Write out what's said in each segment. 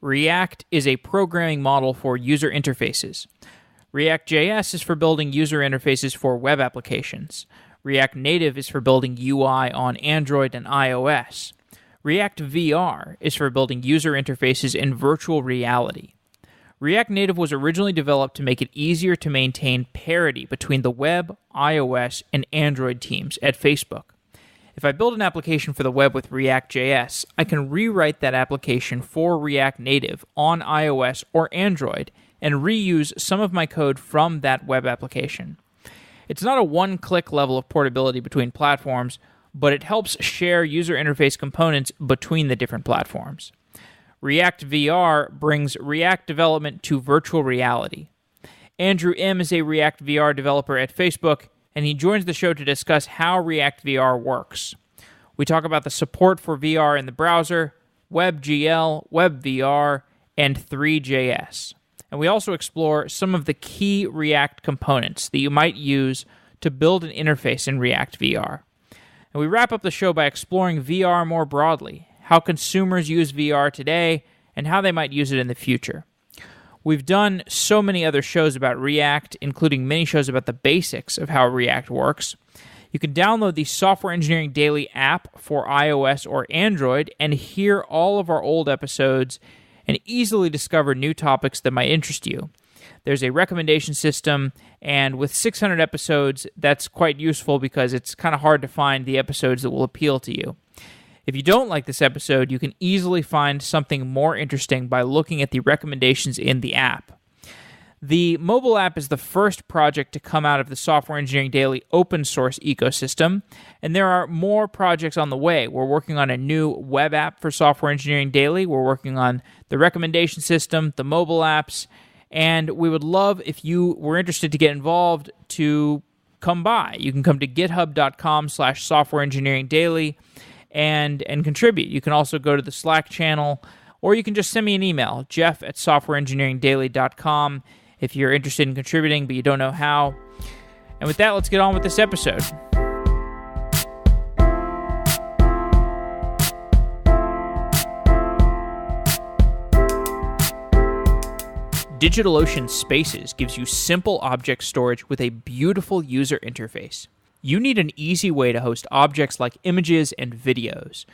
React is a programming model for user interfaces. ReactJS is for building user interfaces for web applications. React Native is for building UI on Android and iOS. ReactVR is for building user interfaces in virtual reality. React Native was originally developed to make it easier to maintain parity between the web, iOS, and Android teams at Facebook. If I build an application for the web with ReactJS, I can rewrite that application for React Native on iOS or Android and reuse some of my code from that web application. It's not a one-click level of portability between platforms, but it helps share user interface components between the different platforms. ReactVR brings React development to virtual reality. Andrew Imm is a ReactVR developer at Facebook, and he joins the show to discuss how ReactVR works. We talk about the support for VR in the browser, WebGL, WebVR, and ThreeJs. And we also explore some of the key React components that you might use to build an interface in ReactVR. And we wrap up the show by exploring VR more broadly, how consumers use VR today, and how they might use it in the future. We've done so many other shows about React, including many shows about the basics of how React works. You can download the Software Engineering Daily app for iOS or Android and hear all of our old episodes and easily discover new topics that might interest you. There's a recommendation system, and with 600 episodes, that's quite useful because it's kind of hard to find the episodes that will appeal to you. If you don't like this episode, you can easily find something more interesting by looking at the recommendations in the app. The mobile app is the first project to come out of the Software Engineering Daily open source ecosystem, and there are more projects on the way. We're working on a new web app for Software Engineering Daily. We're working on the recommendation system, the mobile apps, and we would love if you were interested to get involved to come by. You can come to github.com/softwareengineeringdaily and contribute. You can also go to the Slack channel, or you can just send me an email, jeff@softwareengineeringdaily.com, if you're interested in contributing but you don't know how. And with that, let's get on with this episode. DigitalOcean Spaces gives you simple object storage with a beautiful user interface. You need an easy way to host objects like images and videos.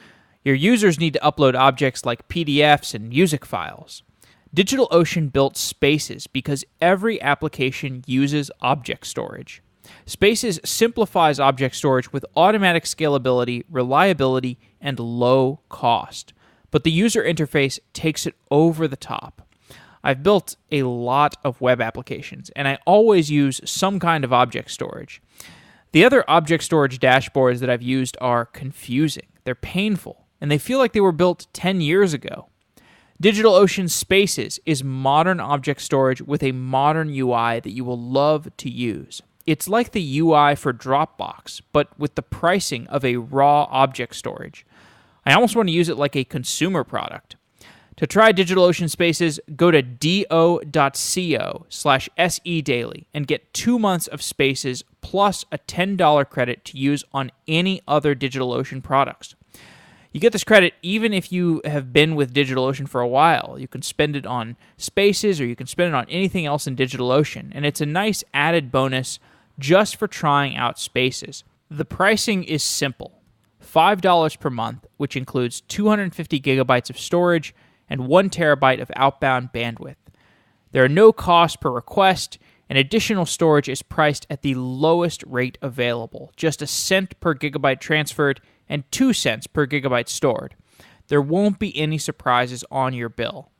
Your users need to upload objects like PDFs and music files. DigitalOcean built Spaces because every application uses object storage. Spaces simplifies object storage with automatic scalability, reliability, and low cost. But the user interface takes it over the top. I've built a lot of web applications, and I always use some kind of object storage. The other object storage dashboards that I've used are confusing, they're painful, and they feel like they were built 10 years ago. DigitalOcean Spaces is modern object storage with a modern UI that you will love to use. It's like the UI for Dropbox, but with the pricing of a raw object storage. I almost want to use it like a consumer product. To try DigitalOcean Spaces, go to do.co/sedaily and get 2 months of Spaces plus a $10 credit to use on any other DigitalOcean products. You get this credit even if you have been with DigitalOcean for a while. You can spend it on Spaces or you can spend it on anything else in DigitalOcean, and it's a nice added bonus just for trying out Spaces. The pricing is simple. $5 per month, which includes 250 gigabytes of storage and 1 terabyte of outbound bandwidth. There are no costs per request, and additional storage is priced at the lowest rate available, just a cent per gigabyte transferred and 2 cents per gigabyte stored. There won't be any surprises on your bill.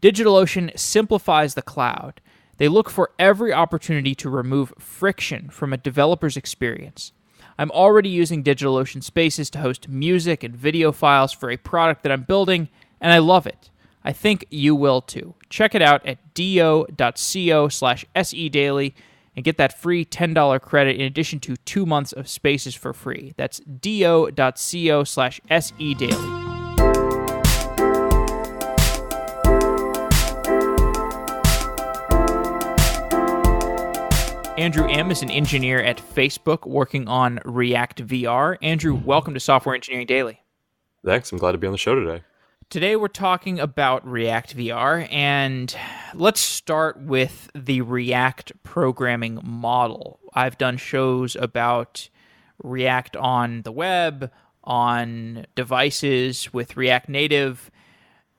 DigitalOcean simplifies the cloud. They look for every opportunity to remove friction from a developer's experience. I'm already using DigitalOcean Spaces to host music and video files for a product that I'm building, and I love it. I think you will too. Check it out at do.co/sedaily and get that free $10 credit in addition to 2 months of Spaces for free. That's do.co/sedaily. Andrew Imm is an engineer at Facebook working on ReactVR. Andrew, welcome to Software Engineering Daily. Thanks. I'm glad to be on the show today. Today we're talking about ReactVR, and let's start with the React programming model. I've done shows about React on the web, on devices with React Native.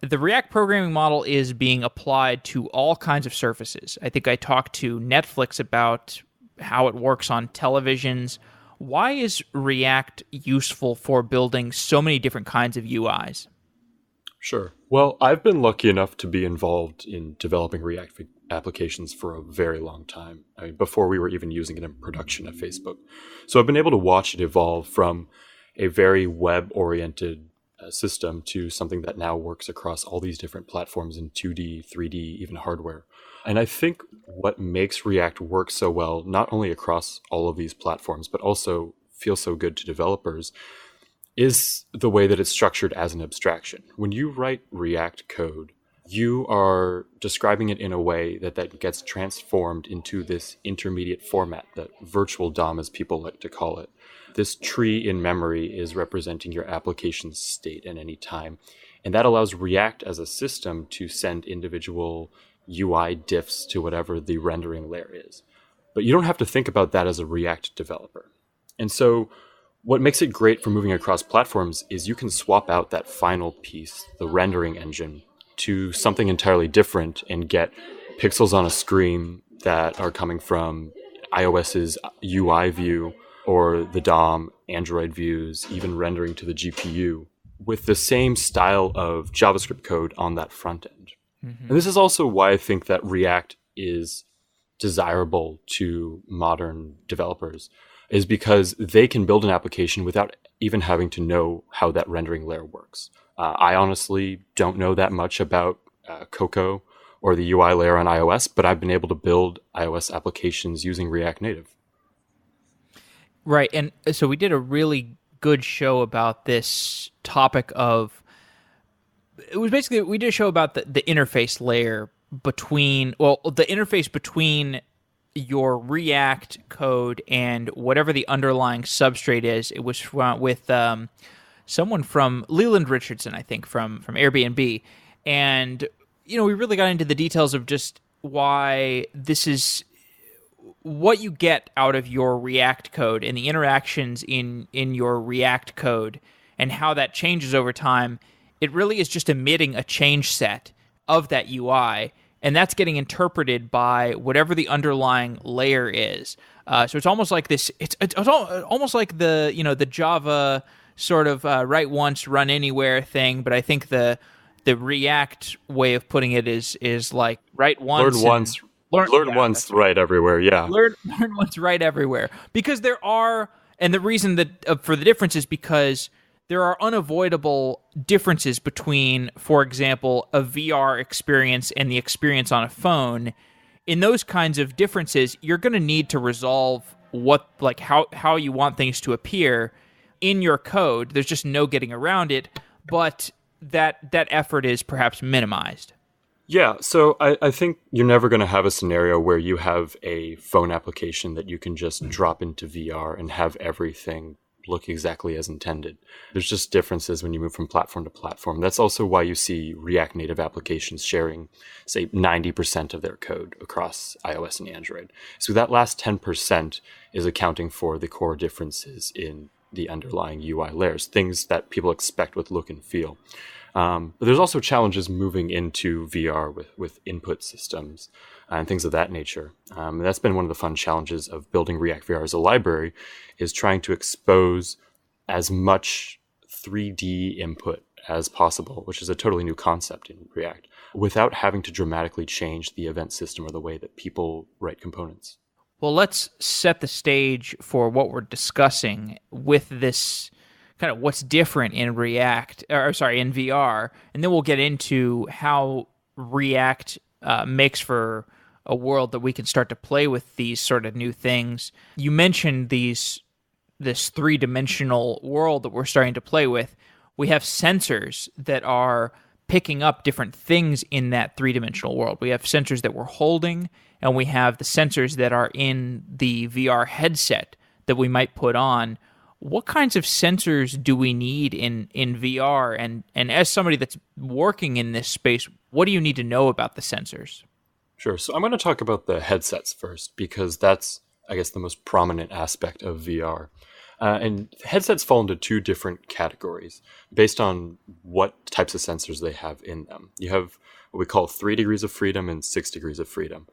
The React programming model is being applied to all kinds of surfaces. I think I talked to Netflix about how it works on televisions. Why is React useful for building so many different kinds of UIs? Sure. Well, I've been lucky enough to be involved in developing React applications for a very long time. I mean, before we were even using it in production at Facebook. So I've been able to watch it evolve from a very web-oriented system to something that now works across all these different platforms in 2D, 3D, even hardware. And I think what makes React work so well, not only across all of these platforms, but also feel so good to developers, is the way that it's structured as an abstraction. When you write React code, you are describing it in a way that gets transformed into this intermediate format, that virtual DOM, as people like to call it. This tree in memory is representing your application's state at any time. And that allows React as a system to send individual UI diffs to whatever the rendering layer is. But you don't have to think about that as a React developer. And so what makes it great for moving across platforms is you can swap out that final piece, the rendering engine, to something entirely different and get pixels on a screen that are coming from iOS's UI view or the DOM, Android views, even rendering to the GPU with the same style of JavaScript code on that front end. Mm-hmm. And this is also why I think that React is desirable to modern developers, is because they can build an application without even having to know how that rendering layer works. I honestly don't know that much about Cocoa or the UI layer on iOS, but I've been able to build iOS applications using React Native. Right, and so we did a really good show about this topic of, it was basically, we did a show about the interface layer between, well, the interface between your React code and whatever the underlying substrate is. It was with someone from Leland Richardson, I think, from Airbnb. And, we really got into the details of just why this is what you get out of your React code and the interactions in your React code and how that changes over time. It really is just emitting a change set of that UI, and that's getting interpreted by whatever the underlying layer is. So it's almost like this. It's almost like the Java sort of write once, run anywhere thing. But I think the React way of putting it is like write once, learn once, write everywhere. Yeah, learn once, write everywhere. Because there are, and the reason that for the difference is because there are unavoidable differences between, for example, a VR experience and the experience on a phone. In those kinds of differences, you're going to need to resolve how you want things to appear in your code. There's just no getting around it, but that effort is perhaps minimized. Yeah, so I think you're never going to have a scenario where you have a phone application that you can just drop into VR and have everything look exactly as intended. There's just differences when you move from platform to platform. That's also why you see React Native applications sharing, say, 90% of their code across iOS and Android. So that last 10% is accounting for the core differences in the underlying UI layers, things that people expect with look and feel. But there's also challenges moving into VR with input systems and things of that nature. That's been one of the fun challenges of building ReactVR as a library, is trying to expose as much 3D input as possible, which is a totally new concept in React, without having to dramatically change the event system or the way that people write components. Well, let's set the stage for what we're discussing with this kind of what's different in in VR, and then we'll get into how React makes for a world that we can start to play with these sort of new things. You mentioned this three-dimensional world that we're starting to play with. We have sensors that are picking up different things in that three-dimensional world. We have sensors that we're holding, and we have the sensors that are in the VR headset that we might put on. what kinds of sensors do we need in VR? And as somebody that's working in this space, what do you need to know about the sensors? Sure. So I'm going to talk about the headsets first because that's, I guess, the most prominent aspect of VR. And headsets fall into two different categories based on what types of sensors they have in them. You have what we call 3 degrees of freedom and 6 degrees of freedom.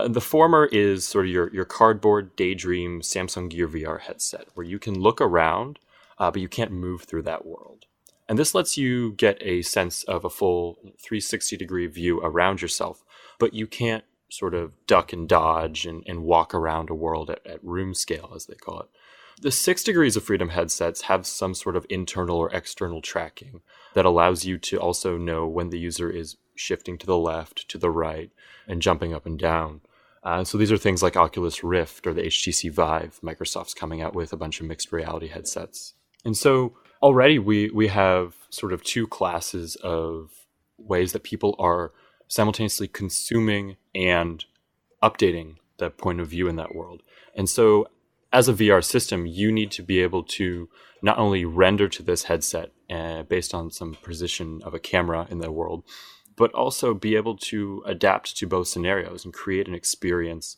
The former is sort of your cardboard, Daydream, Samsung Gear VR headset, where you can look around, but you can't move through that world. And this lets you get a sense of a full 360-degree view around yourself, but you can't sort of duck and dodge and walk around a world at room scale, as they call it. The 6 degrees of freedom headsets have some sort of internal or external tracking that allows you to also know when the user is shifting to the left, to the right, and jumping up and down. So these are things like Oculus Rift or the HTC Vive. Microsoft's coming out with a bunch of mixed reality headsets. And so already we have sort of two classes of ways that people are simultaneously consuming and updating the point of view in that world. And so as a VR system, you need to be able to not only render to this headset based on some precision of a camera in the world, but also be able to adapt to both scenarios and create an experience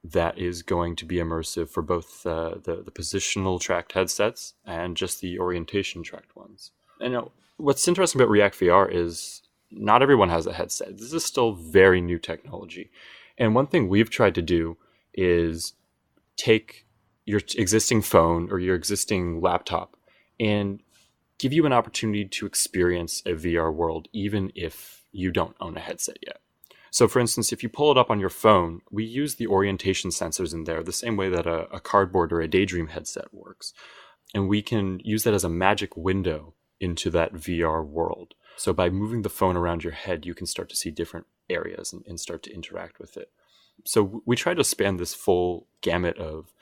that is going to be immersive for both the positional tracked headsets and just the orientation tracked ones. And what's interesting about ReactVR is not everyone has a headset. This is still very new technology. And one thing we've tried to do is take your existing phone or your existing laptop and give you an opportunity to experience a VR world, even if you don't own a headset yet. So for instance, if you pull it up on your phone, we use the orientation sensors in there the same way that a cardboard or a Daydream headset works. And we can use that as a magic window into that VR world. So by moving the phone around your head, you can start to see different areas and start to interact with it. So we try to span this full gamut of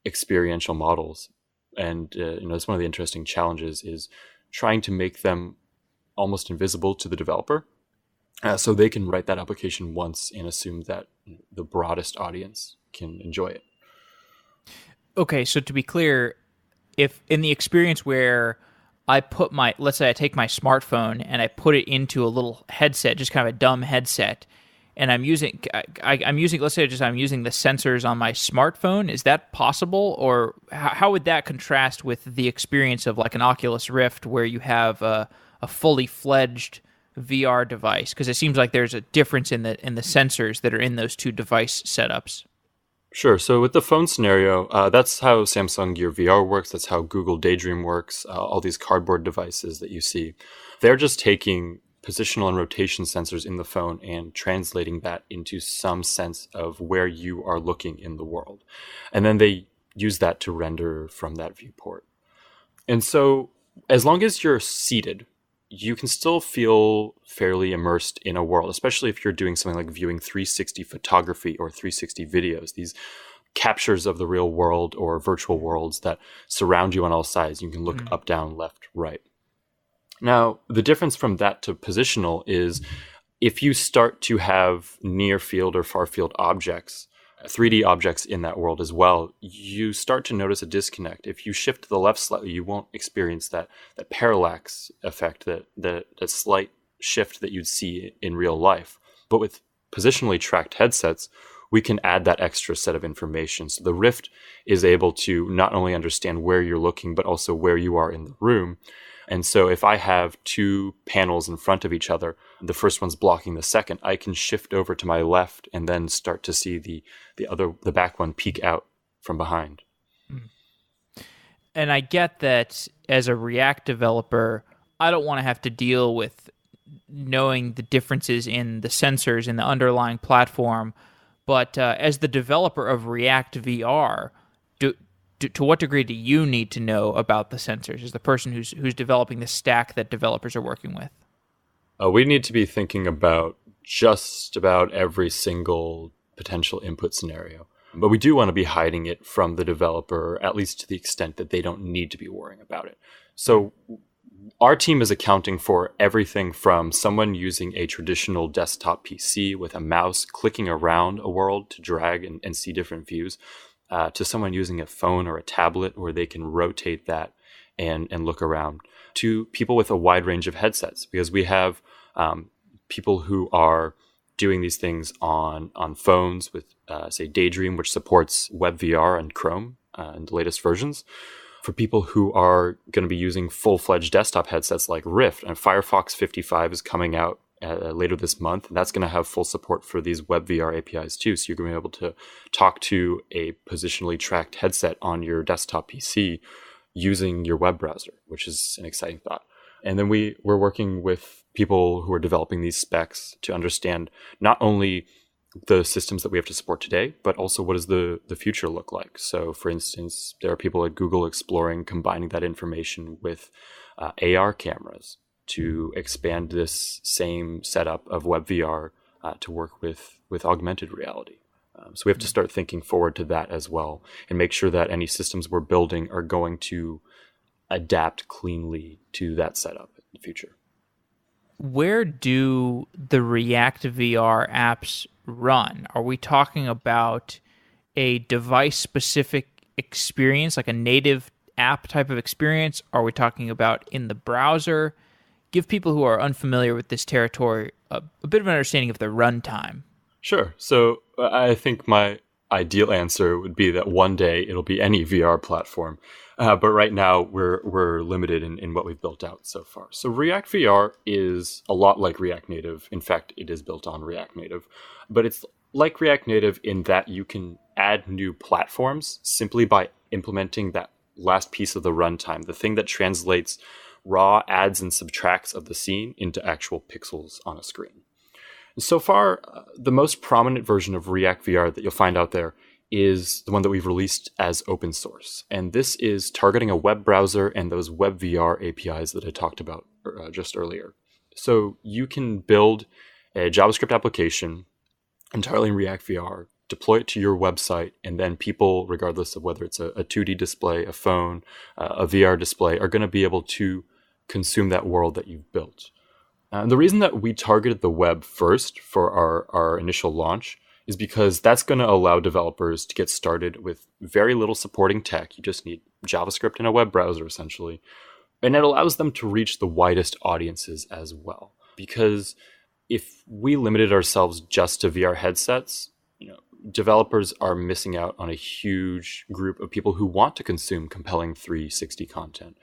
experiential models. And it's one of the interesting challenges is trying to make them almost invisible to the developer. So they can write that application once and assume that the broadest audience can enjoy it. Okay, so to be clear, if in the experience where I put let's say I take my smartphone and I put it into a little headset, just kind of a dumb headset, and I'm using let's say I'm using the sensors on my smartphone, is that possible? Or how would that contrast with the experience of like an Oculus Rift where you have a fully fledged VR device? Because it seems like there's a difference in the sensors that are in those two device setups. Sure. So with the phone scenario, that's how Samsung Gear VR works. That's how Google Daydream works. All these cardboard devices that you see, they're just taking positional and rotation sensors in the phone and translating that into some sense of where you are looking in the world. And then they use that to render from that viewport. And so as long as you're seated, you can still feel fairly immersed in a world, especially if you're doing something like viewing 360 photography or 360 videos, these captures of the real world or virtual worlds that surround you on all sides. You can look up, down, left, right. Now, the difference from that to positional is if you start to have near field or far field objects, 3D objects in that world as well, you start to notice a disconnect. If you shift to the left slightly, you won't experience that parallax effect, that slight shift that you'd see in real life. But with positionally tracked headsets, we can add that extra set of information. So the Rift is able to not only understand where you're looking, but also where you are in the room. And so if I have two panels in front of each other, the first one's blocking the second, I can shift over to my left and then start to see the back one peek out from behind. And I get that as a React developer, I don't want to have to deal with knowing the differences in the sensors in the underlying platform. But as the developer of ReactVR, to what degree do you need to know about the sensors as the person who's developing the stack that developers are working with? We need to be thinking about just about every single potential input scenario. But we do want to be hiding it from the developer, at least to the extent that they don't need to be worrying about it. So our team is accounting for everything from someone using a traditional desktop PC with a mouse clicking around a world to drag and see different views, to someone using a phone or a tablet where they can rotate that and look around, to people with a wide range of headsets, because we have people who are doing these things on phones with, say, Daydream, which supports WebVR and Chrome in the latest versions, for people who are going to be using full-fledged desktop headsets like Rift, and Firefox 55 is coming out later this month, and that's going to have full support for these WebVR APIs too. So you're going to be able to talk to a positionally tracked headset on your desktop PC using your web browser, which is an exciting thought. And then we're working with people who are developing these specs to understand not only the systems that we have to support today, but also what does the future look like. So for instance, there are people at Google exploring combining that information with AR cameras to expand this same setup of WebVR to work with augmented reality. So we have to start thinking forward to that as well, and make sure that any systems we're building are going to adapt cleanly to that setup in the future. Where do the ReactVR apps run? Are we talking about a device-specific experience, like a native app type of experience? Are we talking about in the browser? Give people who are unfamiliar with this territory a bit of an understanding of the runtime. Sure. So I think my ideal answer would be that one day it'll be any VR platform. But right now we're limited in what we've built out so far. So ReactVR is a lot like React Native. In fact, it is built on React Native. But it's like React Native in that you can add new platforms simply by implementing that last piece of the runtime, the thing that translates raw adds and subtracts of the scene into actual pixels on a screen. And so far, the most prominent version of ReactVR that you'll find out there is the one that we've released as open source. And this is targeting a web browser and those WebVR APIs that I talked about just earlier. So you can build a JavaScript application entirely in ReactVR, deploy it to your website, and then people, regardless of whether it's a 2D display, a phone, a VR display, are going to be able to consume that world that you've built. And the reason that we targeted the web first for our initial launch is because that's going to allow developers to get started with very little supporting tech. You just need JavaScript and a web browser, essentially. And it allows them to reach the widest audiences as well. Because if we limited ourselves just to VR headsets, developers are missing out on a huge group of people who want to consume compelling 360 content.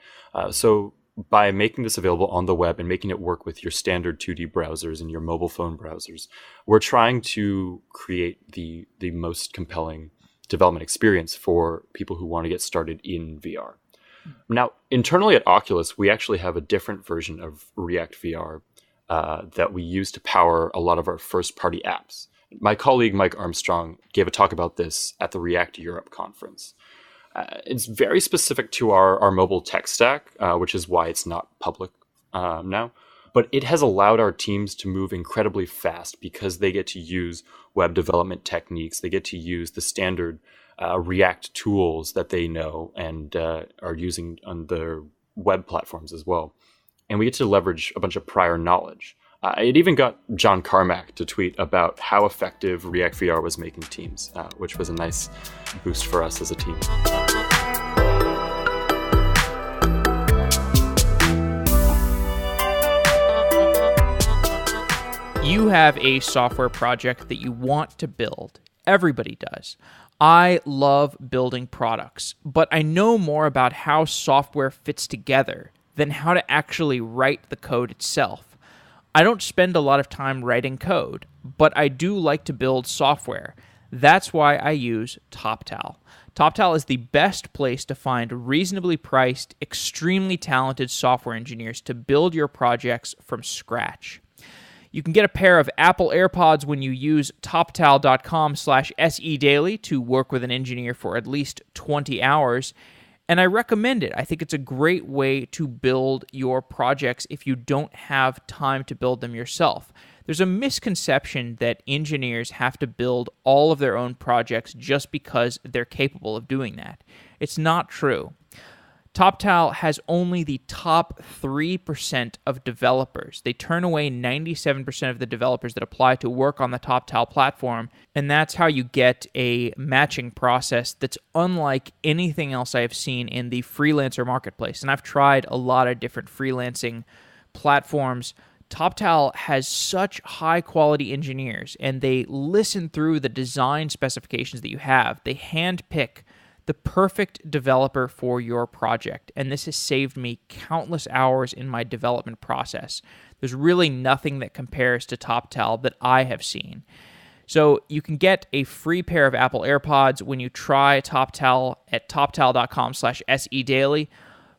So by making this available on the web and making it work with your standard 2D browsers and your mobile phone browsers, we're trying to create the most compelling development experience for people who want to get started in VR. Now, internally at Oculus, we actually have a different version of ReactVR that we use to power a lot of our first-party apps. My colleague Mike Armstrong gave a talk about this at the React Europe conference. It's very specific to our mobile tech stack, which is why it's not public now. But it has allowed our teams to move incredibly fast because they get to use web development techniques. They get to use the standard React tools that they know and are using on their web platforms as well. And we get to leverage a bunch of prior knowledge. It even got John Carmack to tweet about how effective ReactVR was making teams, which was a nice boost for us as a team. You have a software project that you want to build. Everybody does. I love building products, but I know more about how software fits together than how to actually write the code itself. I don't spend a lot of time writing code, but I do like to build software. That's why I use TopTal. TopTal is the best place to find reasonably priced, extremely talented software engineers to build your projects from scratch. You can get a pair of Apple AirPods when you use toptal.com/sedaily to work with an engineer for at least 20 hours. And I recommend it. I think it's a great way to build your projects if you don't have time to build them yourself. There's a misconception that engineers have to build all of their own projects just because they're capable of doing that. It's not true. TopTal has only the top 3% of developers. They turn away 97% of the developers that apply to work on the TopTal platform, and that's how you get a matching process that's unlike anything else I have seen in the freelancer marketplace. And I've tried a lot of different freelancing platforms. TopTal has such high-quality engineers, and they listen through the design specifications that you have. They handpick the perfect developer for your project, and this has saved me countless hours in my development process. There's really nothing that compares to TopTal that I have seen. So you can get a free pair of Apple AirPods when you try TopTal at toptal.com/sedaily.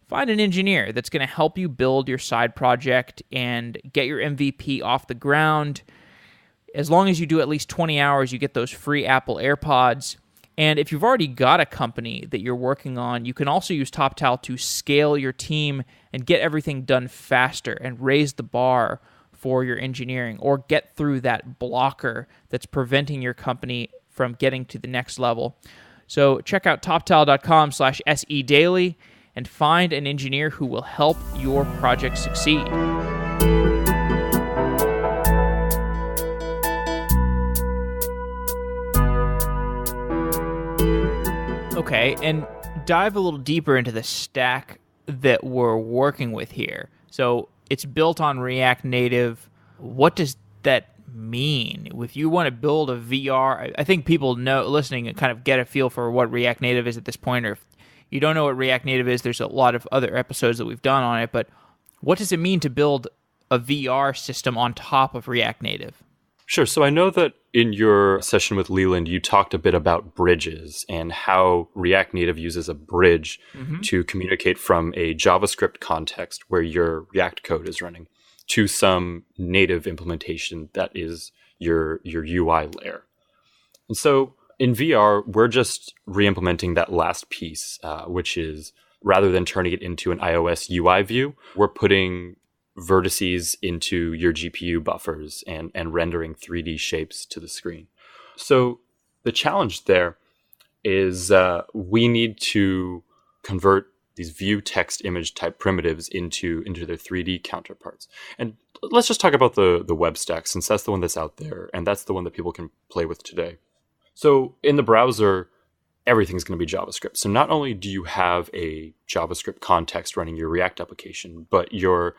Find an engineer that's going to help you build your side project and get your MVP off the ground. As long as you do at least 20 hours, you get those free Apple AirPods. And if you've already got a company that you're working on, you can also use TopTal to scale your team and get everything done faster and raise the bar for your engineering, or get through that blocker that's preventing your company from getting to the next level. So check out toptal.com/sedaily and find an engineer who will help your project succeed. Okay, and dive a little deeper into the stack that we're working with here. So it's built on React Native. What does that mean? If you want to build a VR, I think people know listening and kind of get a feel for what React Native is at this point, or if you don't know what React Native is, there's a lot of other episodes that we've done on it, but what does it mean to build a VR system on top of React Native? Sure. So I know that in your session with Leland, you talked a bit about bridges and how React Native uses a bridge to communicate from a JavaScript context where your React code is running to some native implementation that is your UI layer. And so in VR, we're just re-implementing that last piece, which is rather than turning it into an iOS UI view, we're putting vertices into your GPU buffers and rendering 3D shapes to the screen. So the challenge there is we need to convert these view text image type primitives into their 3D counterparts. And let's just talk about the web stack, since that's the one that's out there and that's the one that people can play with today. So in the browser, everything's going to be JavaScript. So not only do you have a JavaScript context running your React application, but your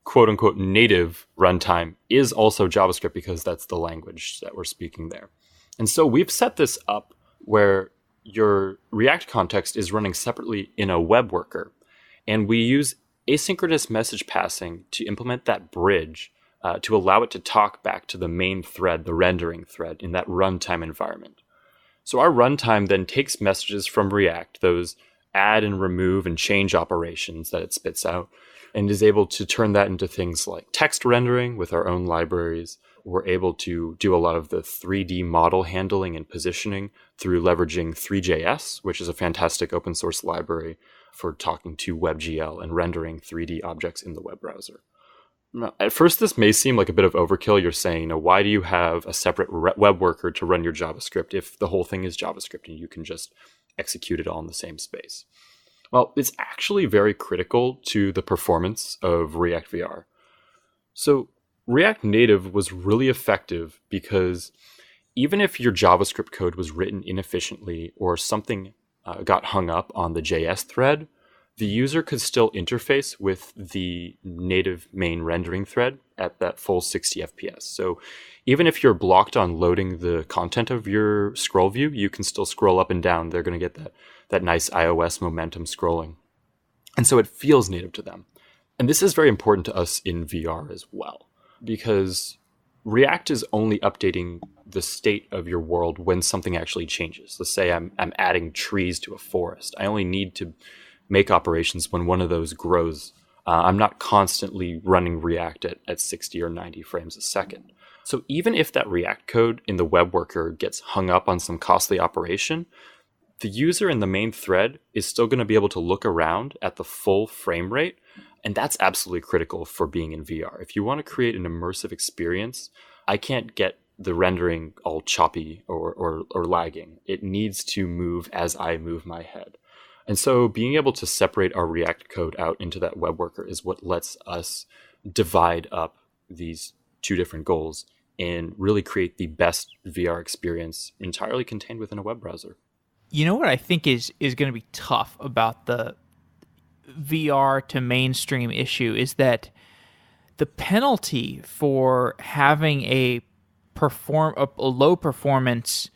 quote unquote native runtime is also JavaScript because that's the language that we're speaking there. And so we've set this up where your React context is running separately in a web worker. And we use asynchronous message passing to implement that bridge to allow it to talk back to the main thread, the rendering thread in that runtime environment. So our runtime then takes messages from React, those add and remove and change operations that it spits out, and is able to turn that into things like text rendering with our own libraries. We're able to do a lot of the 3D model handling and positioning through leveraging ThreeJs, which is a fantastic open source library for talking to WebGL and rendering 3D objects in the web browser. Now, at first, this may seem like a bit of overkill. You're saying, why do you have a separate web worker to run your JavaScript if the whole thing is JavaScript and you can just execute it all in the same space? Well, it's actually very critical to the performance of ReactVR. So React Native was really effective because even if your JavaScript code was written inefficiently or something got hung up on the JS thread, the user could still interface with the native main rendering thread at that full 60 FPS. So even if you're blocked on loading the content of your scroll view, you can still scroll up and down. They're going to get that nice iOS momentum scrolling. And so it feels native to them. And this is very important to us in VR as well, because React is only updating the state of your world when something actually changes. Let's say I'm adding trees to a forest. I only need to make operations when one of those grows. I'm not constantly running React at 60 or 90 frames a second. So even if that React code in the web worker gets hung up on some costly operation, the user in the main thread is still going to be able to look around at the full frame rate. And that's absolutely critical for being in VR. If you want to create an immersive experience, I can't get the rendering all choppy or lagging. It needs to move as I move my head. And so being able to separate our React code out into that web worker is what lets us divide up these two different goals and really create the best VR experience entirely contained within a web browser. You know what I think is going to be tough about the VR to mainstream issue is that the penalty for having a low performance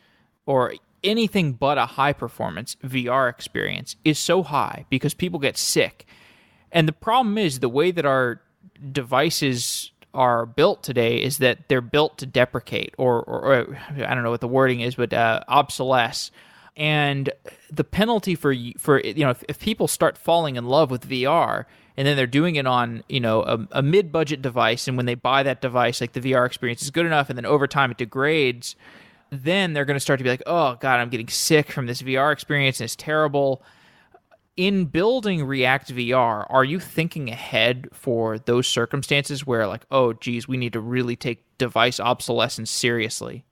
or anything but a high performance VR experience is so high because people get sick. And the problem is the way that our devices are built today is that they're built to deprecate or I don't know what the wording is, but obsolescence. And the penalty for if people start falling in love with VR and then they're doing it on a mid-budget device, and when they buy that device, like the VR experience is good enough, and then over time it degrades, then they're going to start to be like, oh god, I'm getting sick from this VR experience and it's terrible. In building ReactVR, are you thinking ahead for those circumstances where like, oh geez, we need to really take device obsolescence seriously?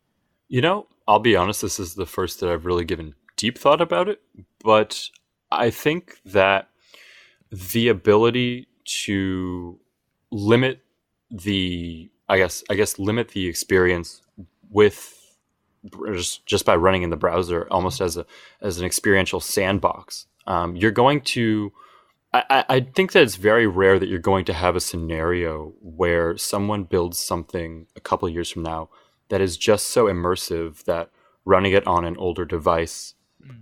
I'll be honest, this is the first that I've really given deep thought about it, but I think that the ability to limit limit the experience with just by running in the browser, almost as an experiential sandbox. You're going to, I think that it's very rare that you're going to have a scenario where someone builds something a couple of years from now that is just so immersive that running it on an older device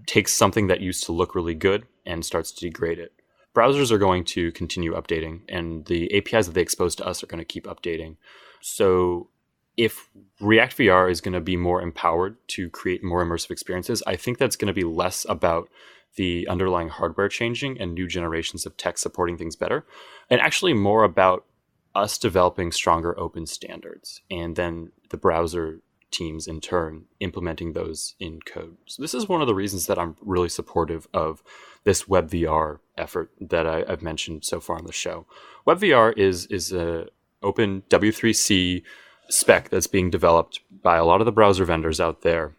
takes something that used to look really good and starts to degrade it. Browsers are going to continue updating, and the APIs that they expose to us are going to keep updating. So if ReactVR is going to be more empowered to create more immersive experiences, I think that's going to be less about the underlying hardware changing and new generations of tech supporting things better, and actually more about us developing stronger open standards, and then the browser teams in turn implementing those in code. So this is one of the reasons that I'm really supportive of this WebVR effort that I've mentioned so far on the show. WebVR is a open W3C spec that's being developed by a lot of the browser vendors out there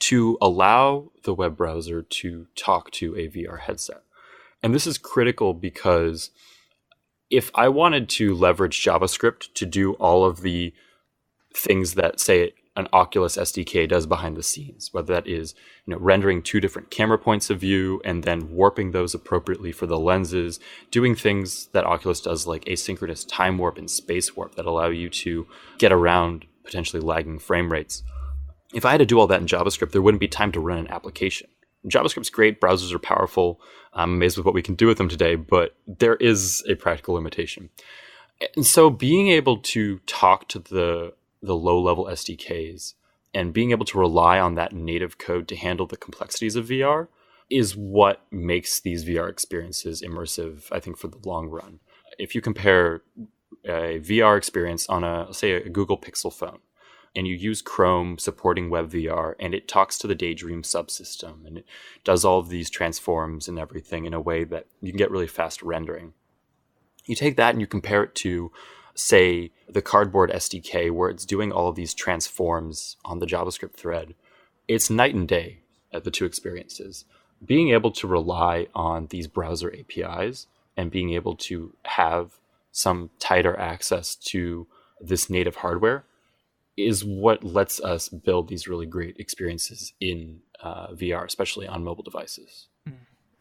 to allow the web browser to talk to a VR headset. And this is critical because if I wanted to leverage JavaScript to do all of the things that, say, an Oculus SDK does behind the scenes, whether that is rendering two different camera points of view and then warping those appropriately for the lenses, doing things that Oculus does like asynchronous time warp and space warp that allow you to get around potentially lagging frame rates. If I had to do all that in JavaScript, there wouldn't be time to run an application. JavaScript's great, browsers are powerful. I'm amazed with what we can do with them today, but there is a practical limitation. And so being able to talk to the low-level SDKs and being able to rely on that native code to handle the complexities of VR is what makes these VR experiences immersive, I think, for the long run. If you compare a VR experience on a Google Pixel phone, and you use Chrome supporting WebVR, and it talks to the Daydream subsystem, and it does all of these transforms and everything in a way that you can get really fast rendering. You take that and you compare it to, say, the Cardboard SDK, where it's doing all of these transforms on the JavaScript thread. It's night and day at the two experiences. Being able to rely on these browser APIs and being able to have some tighter access to this native hardware is what lets us build these really great experiences in VR, especially on mobile devices.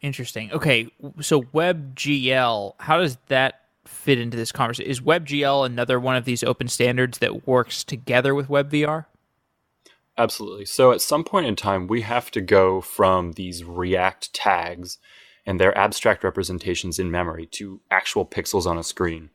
Interesting. Okay, so WebGL, how does that fit into this conversation? Is WebGL another one of these open standards that works together with WebVR? Absolutely. So at some point in time, we have to go from these React tags and their abstract representations in memory to actual pixels on a screen.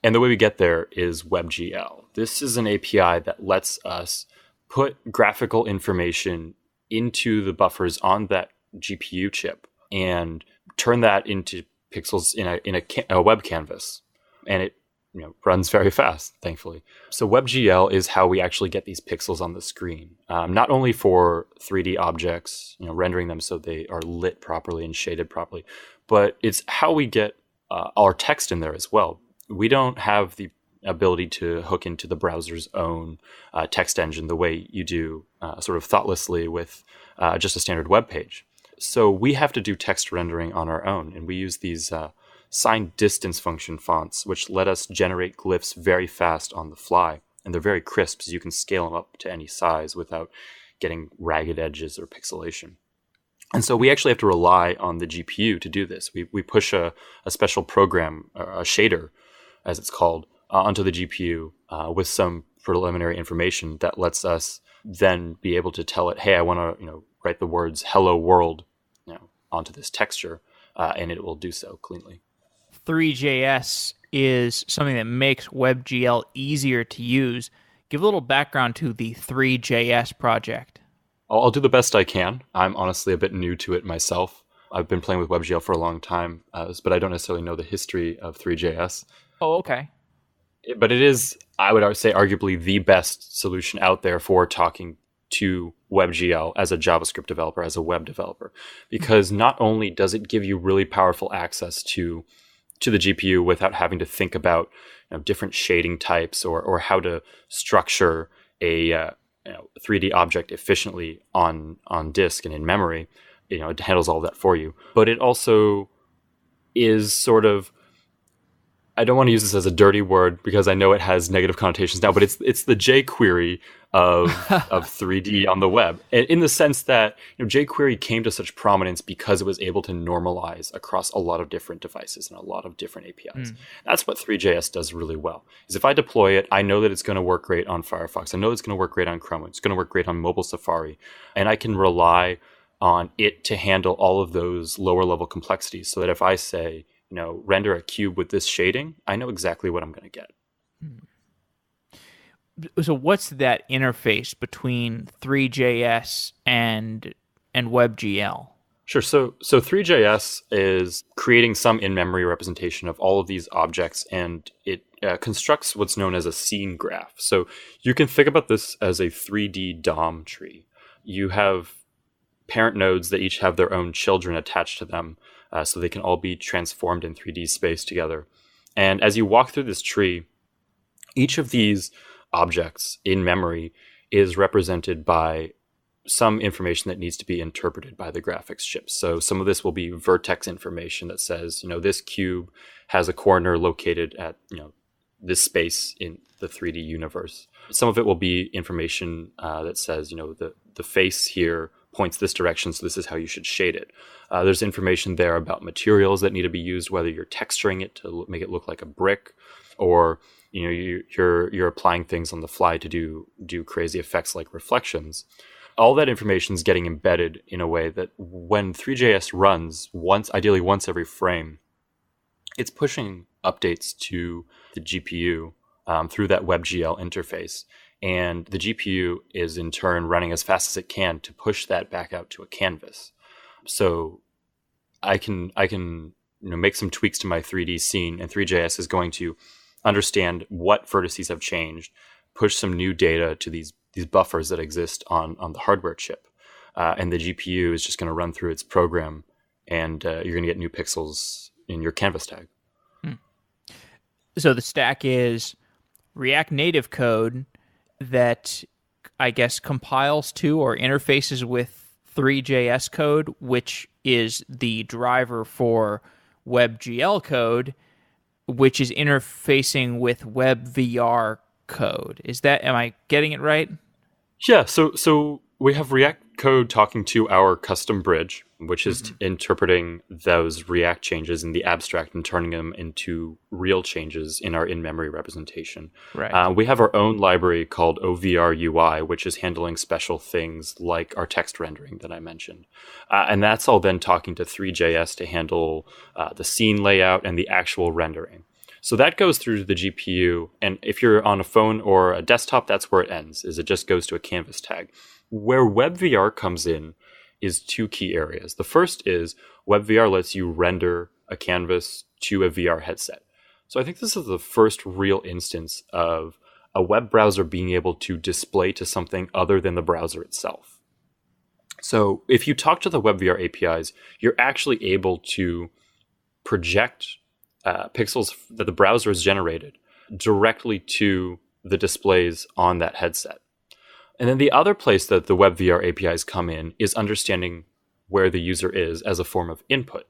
And the way we get there is WebGL. This is an API that lets us put graphical information into the buffers on that GPU chip and turn that into pixels in a web canvas. And it runs very fast, thankfully. So WebGL is how we actually get these pixels on the screen, not only for 3D objects, rendering them so they are lit properly and shaded properly, but it's how we get our text in there as well. We don't have the ability to hook into the browser's own text engine the way you do sort of thoughtlessly with just a standard web page. So we have to do text rendering on our own, and we use these signed distance function fonts, which let us generate glyphs very fast on the fly. And they're very crisp, so you can scale them up to any size without getting ragged edges or pixelation. And so we actually have to rely on the GPU to do this. We push a special program, a shader, as it's called, onto the GPU with some preliminary information that lets us then be able to tell it, hey, I want to write the words "Hello World" onto this texture, and it will do so cleanly. ThreeJs is something that makes WebGL easier to use. Give a little background to the ThreeJs project. I'll do the best I can. I'm honestly a bit new to it myself. I've been playing with WebGL for a long time, but I don't necessarily know the history of ThreeJS. Oh, okay. But it is, I would say, arguably the best solution out there for talking to WebGL as a JavaScript developer, as a web developer, because not only does it give you really powerful access to the GPU without having to think about different shading types or how to structure a 3D object efficiently on disk and in memory. It handles all that for you. But it also is sort of, I don't want to use this as a dirty word because I know it has negative connotations now, but it's the jQuery of 3D on the web, in the sense that jQuery came to such prominence because it was able to normalize across a lot of different devices and a lot of different APIs. That's what ThreeJS does really well. Is if I deploy it, I know that it's going to work great on Firefox. I know it's going to work great on Chrome. It's going to work great on mobile Safari, and I can rely on it to handle all of those lower level complexities. So that if I say, render a cube with this shading, I know exactly what I'm going to get. So what's that interface between ThreeJS and WebGL? Sure. So ThreeJS is creating some in-memory representation of all of these objects, and it constructs what's known as a scene graph. So you can think about this as a 3D DOM tree. You have parent nodes that each have their own children attached to them, so they can all be transformed in 3D space together. And as you walk through this tree, each of these objects in memory is represented by some information that needs to be interpreted by the graphics chip. So some of this will be vertex information that says, this cube has a corner located at, this space in the 3D universe. Some of it will be information that says, the face here points this direction, so this is how you should shade it. There's information there about materials that need to be used, whether you're texturing it to make it look like a brick, or you're applying things on the fly to do crazy effects like reflections. All that information is getting embedded in a way that when ThreeJS runs ideally once every frame, it's pushing updates to the GPU through that WebGL interface. And the GPU is in turn running as fast as it can to push that back out to a canvas. So I can make some tweaks to my 3D scene, and ThreeJS is going to understand what vertices have changed, push some new data to these buffers that exist on the hardware chip, and the GPU is just going to run through its program, and you're going to get new pixels in your canvas tag. So the stack is React Native code that I guess compiles to or interfaces with ThreeJS code, which is the driver for WebGL code, which is interfacing with WebVR code. Am I getting it right? Yeah, so we have React code talking to our custom bridge, which is interpreting those React changes in the abstract and turning them into real changes in our in-memory representation. Right. We have our own library called OVR UI, which is handling special things like our text rendering that I mentioned. And that's all then talking to ThreeJS to handle the scene layout and the actual rendering. So that goes through to the GPU, and if you're on a phone or a desktop, that's where it ends, is it just goes to a canvas tag. Where WebVR comes in is two key areas. The first is WebVR lets you render a canvas to a VR headset. So I think this is the first real instance of a web browser being able to display to something other than the browser itself. So if you talk to the WebVR APIs, you're actually able to project pixels that the browser has generated directly to the displays on that headset. And then the other place that the WebVR APIs come in is understanding where the user is as a form of input.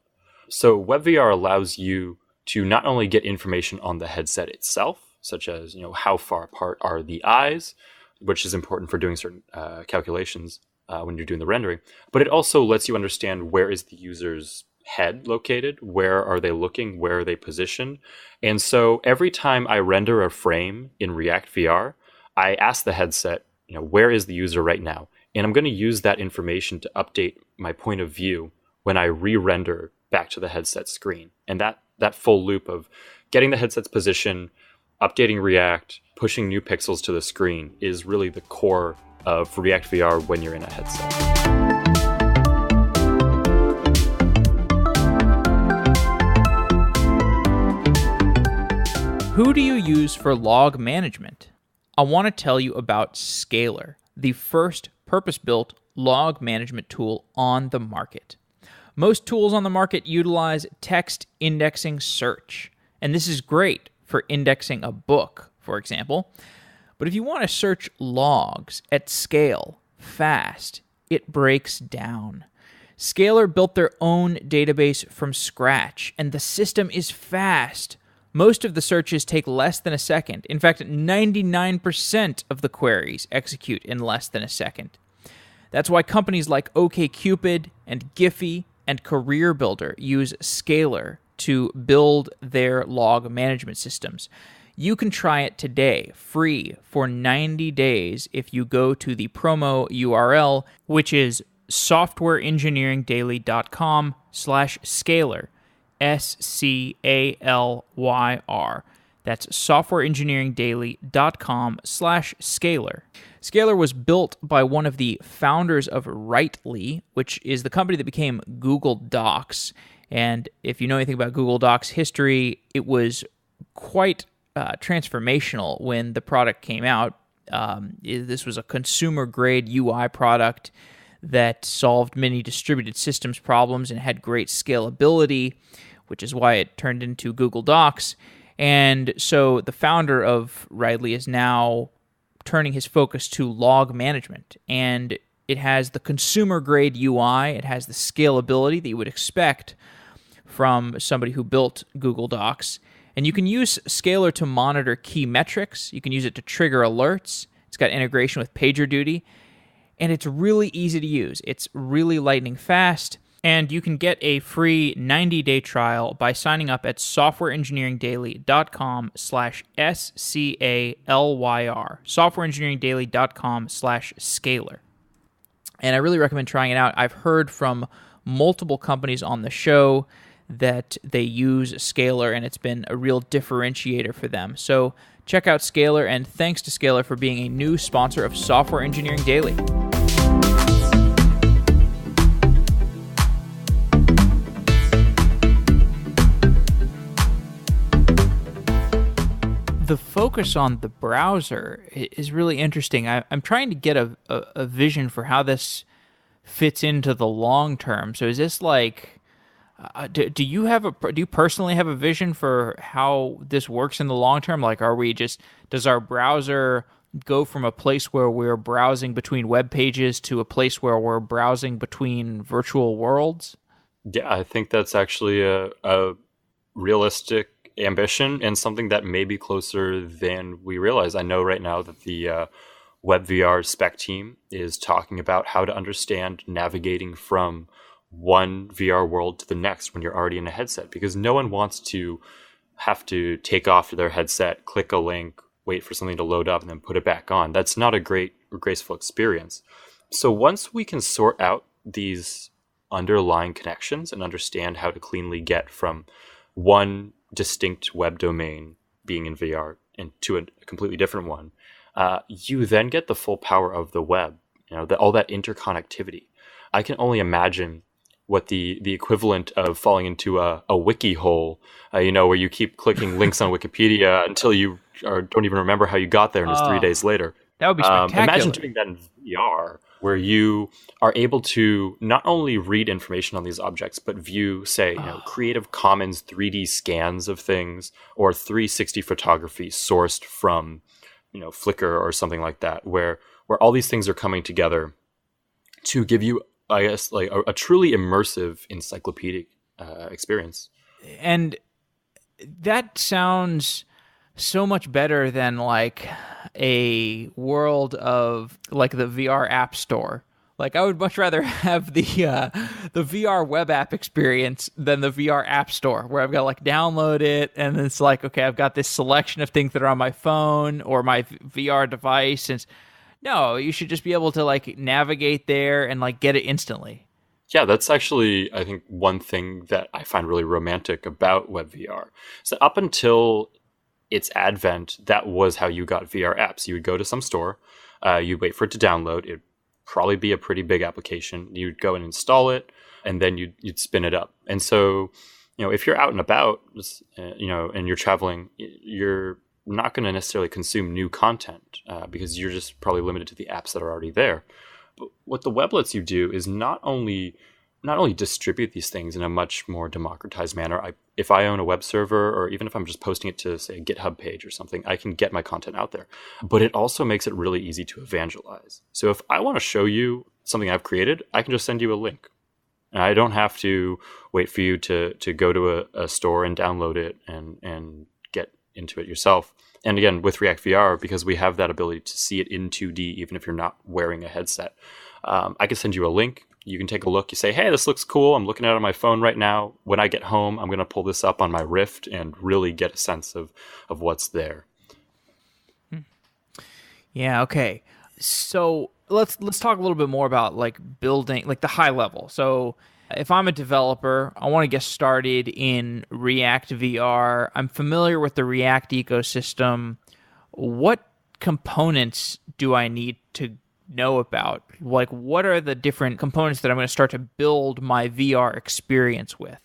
So WebVR allows you to not only get information on the headset itself, such as how far apart are the eyes, which is important for doing certain calculations when you're doing the rendering, but it also lets you understand where is the user's head located, where are they looking, where are they positioned. And so every time I render a frame in ReactVR, I ask the headset, where is the user right now? And I'm going to use that information to update my point of view when I re-render back to the headset screen. And that full loop of getting the headset's position, updating React, pushing new pixels to the screen is really the core of ReactVR when you're in a headset. Who do you use for log management? I want to tell you about Scalar, the first purpose-built log management tool on the market. Most tools on the market utilize text indexing search, and this is great for indexing a book, for example. But if you want to search logs at scale, fast, it breaks down. Scalar built their own database from scratch, and the system is fast. Most of the searches take less than a second. In fact, 99% of the queries execute in less than a second. That's why companies like OkCupid and Giphy and Career Builder use Scalar to build their log management systems. You can try it today, free, for 90 days if you go to the promo URL, which is softwareengineeringdaily.com/scalar. SCALYR. That's softwareengineeringdaily.com/scalar. Scalar was built by one of the founders of Writely, which is the company that became Google Docs. And if you know anything about Google Docs history, it was quite transformational when the product came out. This was a consumer-grade UI product that solved many distributed systems problems and had great scalability, which is why it turned into Google Docs. And so the founder of Writely is now turning his focus to log management. And it has the consumer-grade UI. It has the scalability that you would expect from somebody who built Google Docs. And you can use Scalar to monitor key metrics. You can use it to trigger alerts. It's got integration with PagerDuty. And it's really easy to use. It's really lightning fast. And you can get a free 90-day trial by signing up at softwareengineeringdaily.com/SCALYR. softwareengineeringdaily.com/scalar. And I really recommend trying it out. I've heard from multiple companies on the show that they use Scalar, and it's been a real differentiator for them. So check out Scalar, and thanks to Scalar for being a new sponsor of Software Engineering Daily. The focus on the browser is really interesting. I'm trying to get a vision for how this fits into the long term. So is this like, do you personally have a vision for how this works in the long term? Like, does our browser go from a place where we're browsing between web pages to a place where we're browsing between virtual worlds? Yeah, I think that's actually a realistic ambition and something that may be closer than we realize. I know right now that the WebVR spec team is talking about how to understand navigating from one VR world to the next when you're already in a headset, because no one wants to have to take off their headset, click a link, wait for something to load up, and then put it back on. That's not a great or graceful experience. So once we can sort out these underlying connections and understand how to cleanly get from one distinct web domain being in VR and to a completely different one, you then get the full power of the web, all that interconnectivity. I can only imagine what the equivalent of falling into a wiki hole, where you keep clicking links on Wikipedia until you don't even remember how you got there, and it's 3 days later. That would be spectacular. Imagine doing that in VR, where you are able to not only read information on these objects, but view, say, Creative Commons 3D scans of things, or 360 photography sourced from, Flickr or something like that, where all these things are coming together to give you I guess, like a truly immersive encyclopedic experience. And that sounds so much better than like a world of like the VR app store. Like I would much rather have the VR web app experience than the VR app store, where I've got to like download it, and it's like, okay, I've got this selection of things that are on my phone or my VR device. And no, you should just be able to like navigate there and like get it instantly. Yeah, that's actually, I think, one thing that I find really romantic about WebVR. So up until its advent, that was how you got VR apps. You would go to some store, you'd wait for it to download. It'd probably be a pretty big application. You'd go and install it, and then you'd spin it up. And so, if you're out and about, and you're traveling, you're not going to necessarily consume new content because you're just probably limited to the apps that are already there. But what the web lets you do is not only distribute these things in a much more democratized manner. If I own a web server, or even if I'm just posting it to, say, a GitHub page or something, I can get my content out there. But it also makes it really easy to evangelize. So if I want to show you something I've created, I can just send you a link. And I don't have to wait for you to go to a store and download it and get into it yourself. And again, with ReactVR, because we have that ability to see it in 2D, even if you're not wearing a headset, I can send you a link. You can take a look. You say, hey, this looks cool. I'm looking at it on my phone right now. When I get home, I'm going to pull this up on my Rift and really get a sense of what's there. Yeah, okay. So let's talk a little bit more about like building, like the high level. So if I'm a developer, I want to get started in ReactVR. I'm familiar with the React ecosystem. What components do I need to know about? Like, what are the different components that I'm going to start to build my VR experience with?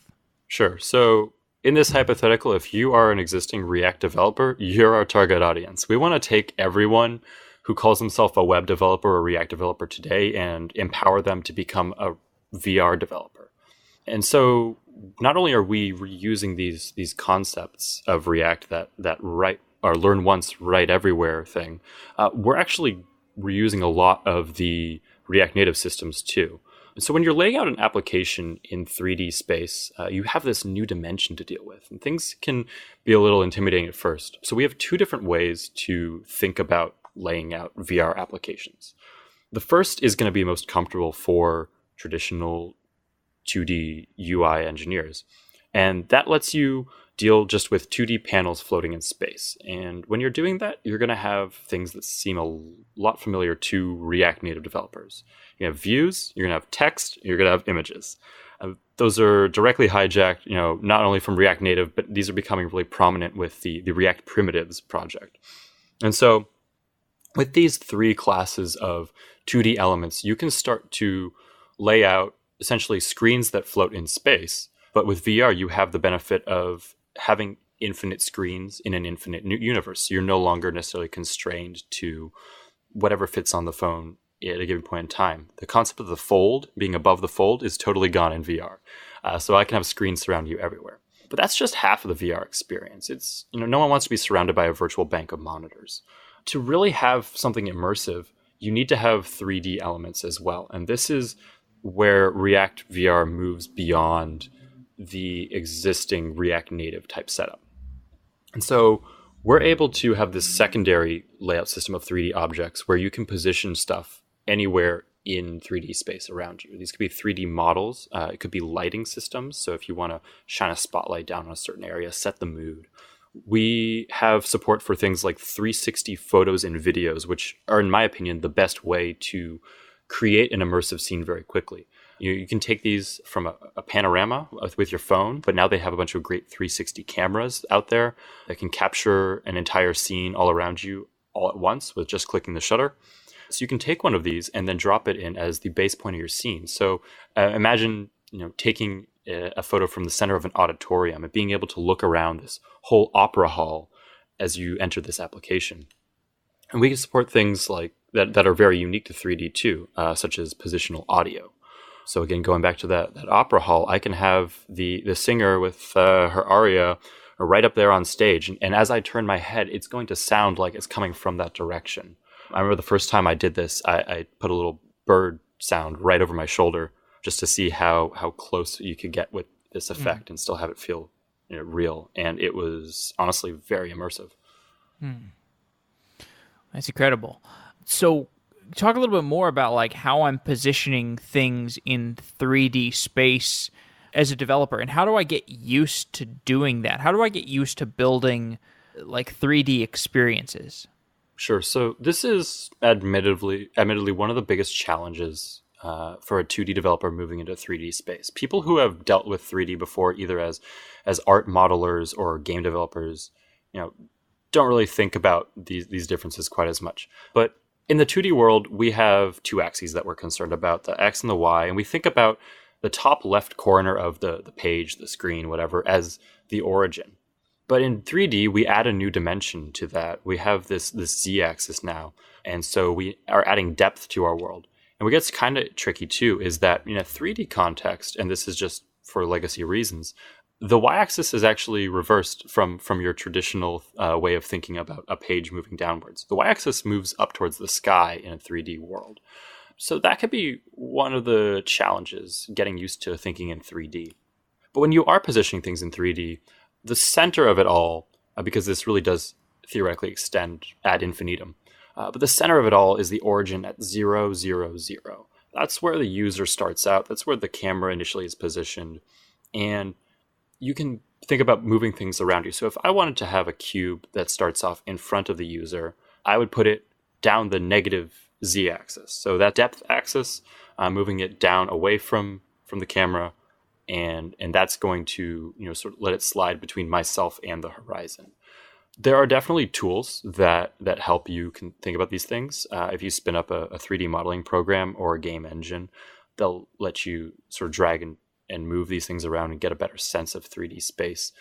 Sure. So in this hypothetical, if you are an existing React developer, you're our target audience. We want to take everyone who calls himself a web developer or React developer today and empower them to become a VR developer. And so not only are we reusing these concepts of React, that write or learn once, write everywhere thing, we're actually reusing a lot of the React Native systems too. And so when you're laying out an application in 3D space, you have this new dimension to deal with. And things can be a little intimidating at first. So we have two different ways to think about laying out VR applications. The first is going to be most comfortable for traditional 2D UI engineers. And that lets you deal just with 2D panels floating in space. And when you're doing that, you're going to have things that seem a lot familiar to React Native developers. You have views, you're going to have text, you're going to have images. Those are directly hijacked, not only from React Native, but these are becoming really prominent with the React Primitives project. And so with these three classes of 2D elements, you can start to lay out essentially screens that float in space. But with VR, you have the benefit of having infinite screens in an infinite universe. So you're no longer necessarily constrained to whatever fits on the phone at a given point in time. The concept of the fold, being above the fold, is totally gone in VR. So I can have screens surround you everywhere. But that's just half of the VR experience. It's, no one wants to be surrounded by a virtual bank of monitors. To really have something immersive, you need to have 3D elements as well. And this is where React VR moves beyond the existing React Native type setup. And so we're able to have this secondary layout system of 3D objects where you can position stuff anywhere in 3D space around you. These could be 3D models. It could be lighting systems. So if you want to shine a spotlight down on a certain area, set the mood. We have support for things like 360 photos and videos, which are, in my opinion, the best way to create an immersive scene very quickly. You can take these from a panorama with your phone, but now they have a bunch of great 360 cameras out there that can capture an entire scene all around you all at once with just clicking the shutter. So you can take one of these and then drop it in as the base point of your scene. So imagine taking a photo from the center of an auditorium and being able to look around this whole opera hall as you enter this application. And we can support things like that are very unique to 3D too, such as positional audio. So again, going back to that opera hall, I can have the singer with her aria right up there on stage. And as I turn my head, it's going to sound like it's coming from that direction. I remember the first time I did this, I put a little bird sound right over my shoulder just to see how close you could get with this effect and still have it feel real. And it was honestly very immersive. That's incredible. So talk a little bit more about like how I'm positioning things in 3D space as a developer, and how do I get used to doing that? How do I get used to building like 3D experiences? Sure. So this is admittedly one of the biggest challenges for a 2D developer moving into 3D space. People who have dealt with 3D before, either as art modelers or game developers, don't really think about these differences quite as much. But in the 2D world, we have two axes that we're concerned about, the X and the Y, and we think about the top left corner of the page, the screen, whatever, as the origin. But in 3D, we add a new dimension to that. We have this Z-axis now, and so we are adding depth to our world. And what gets kind of tricky too is that in a 3D context, and this is just for legacy reasons, the Y-axis is actually reversed from your traditional way of thinking about a page moving downwards. The Y-axis moves up towards the sky in a 3D world. So that could be one of the challenges, getting used to thinking in 3D. But when you are positioning things in 3D, the center of it all, because this really does theoretically extend ad infinitum, but the center of it all is the origin at 0, 0, 0. That's where the user starts out. That's where the camera initially is positioned. And you can think about moving things around you. So if I wanted to have a cube that starts off in front of the user, I would put it down the negative Z-axis. So that depth axis, moving it down away from the camera, and that's going to sort of let it slide between myself and the horizon. There are definitely tools that help you can think about these things. If you spin up a 3D modeling program or a game engine, they'll let you sort of drag and move these things around and get a better sense of 3D space.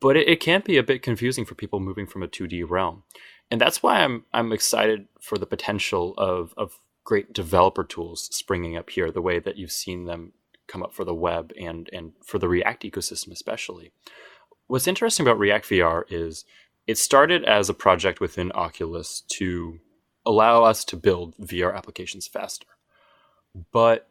But it can be a bit confusing for people moving from a 2D realm. And that's why I'm excited for the potential of great developer tools springing up here, the way that you've seen them come up for the web and for the React ecosystem especially. What's interesting about ReactVR is it started as a project within Oculus to allow us to build VR applications faster. But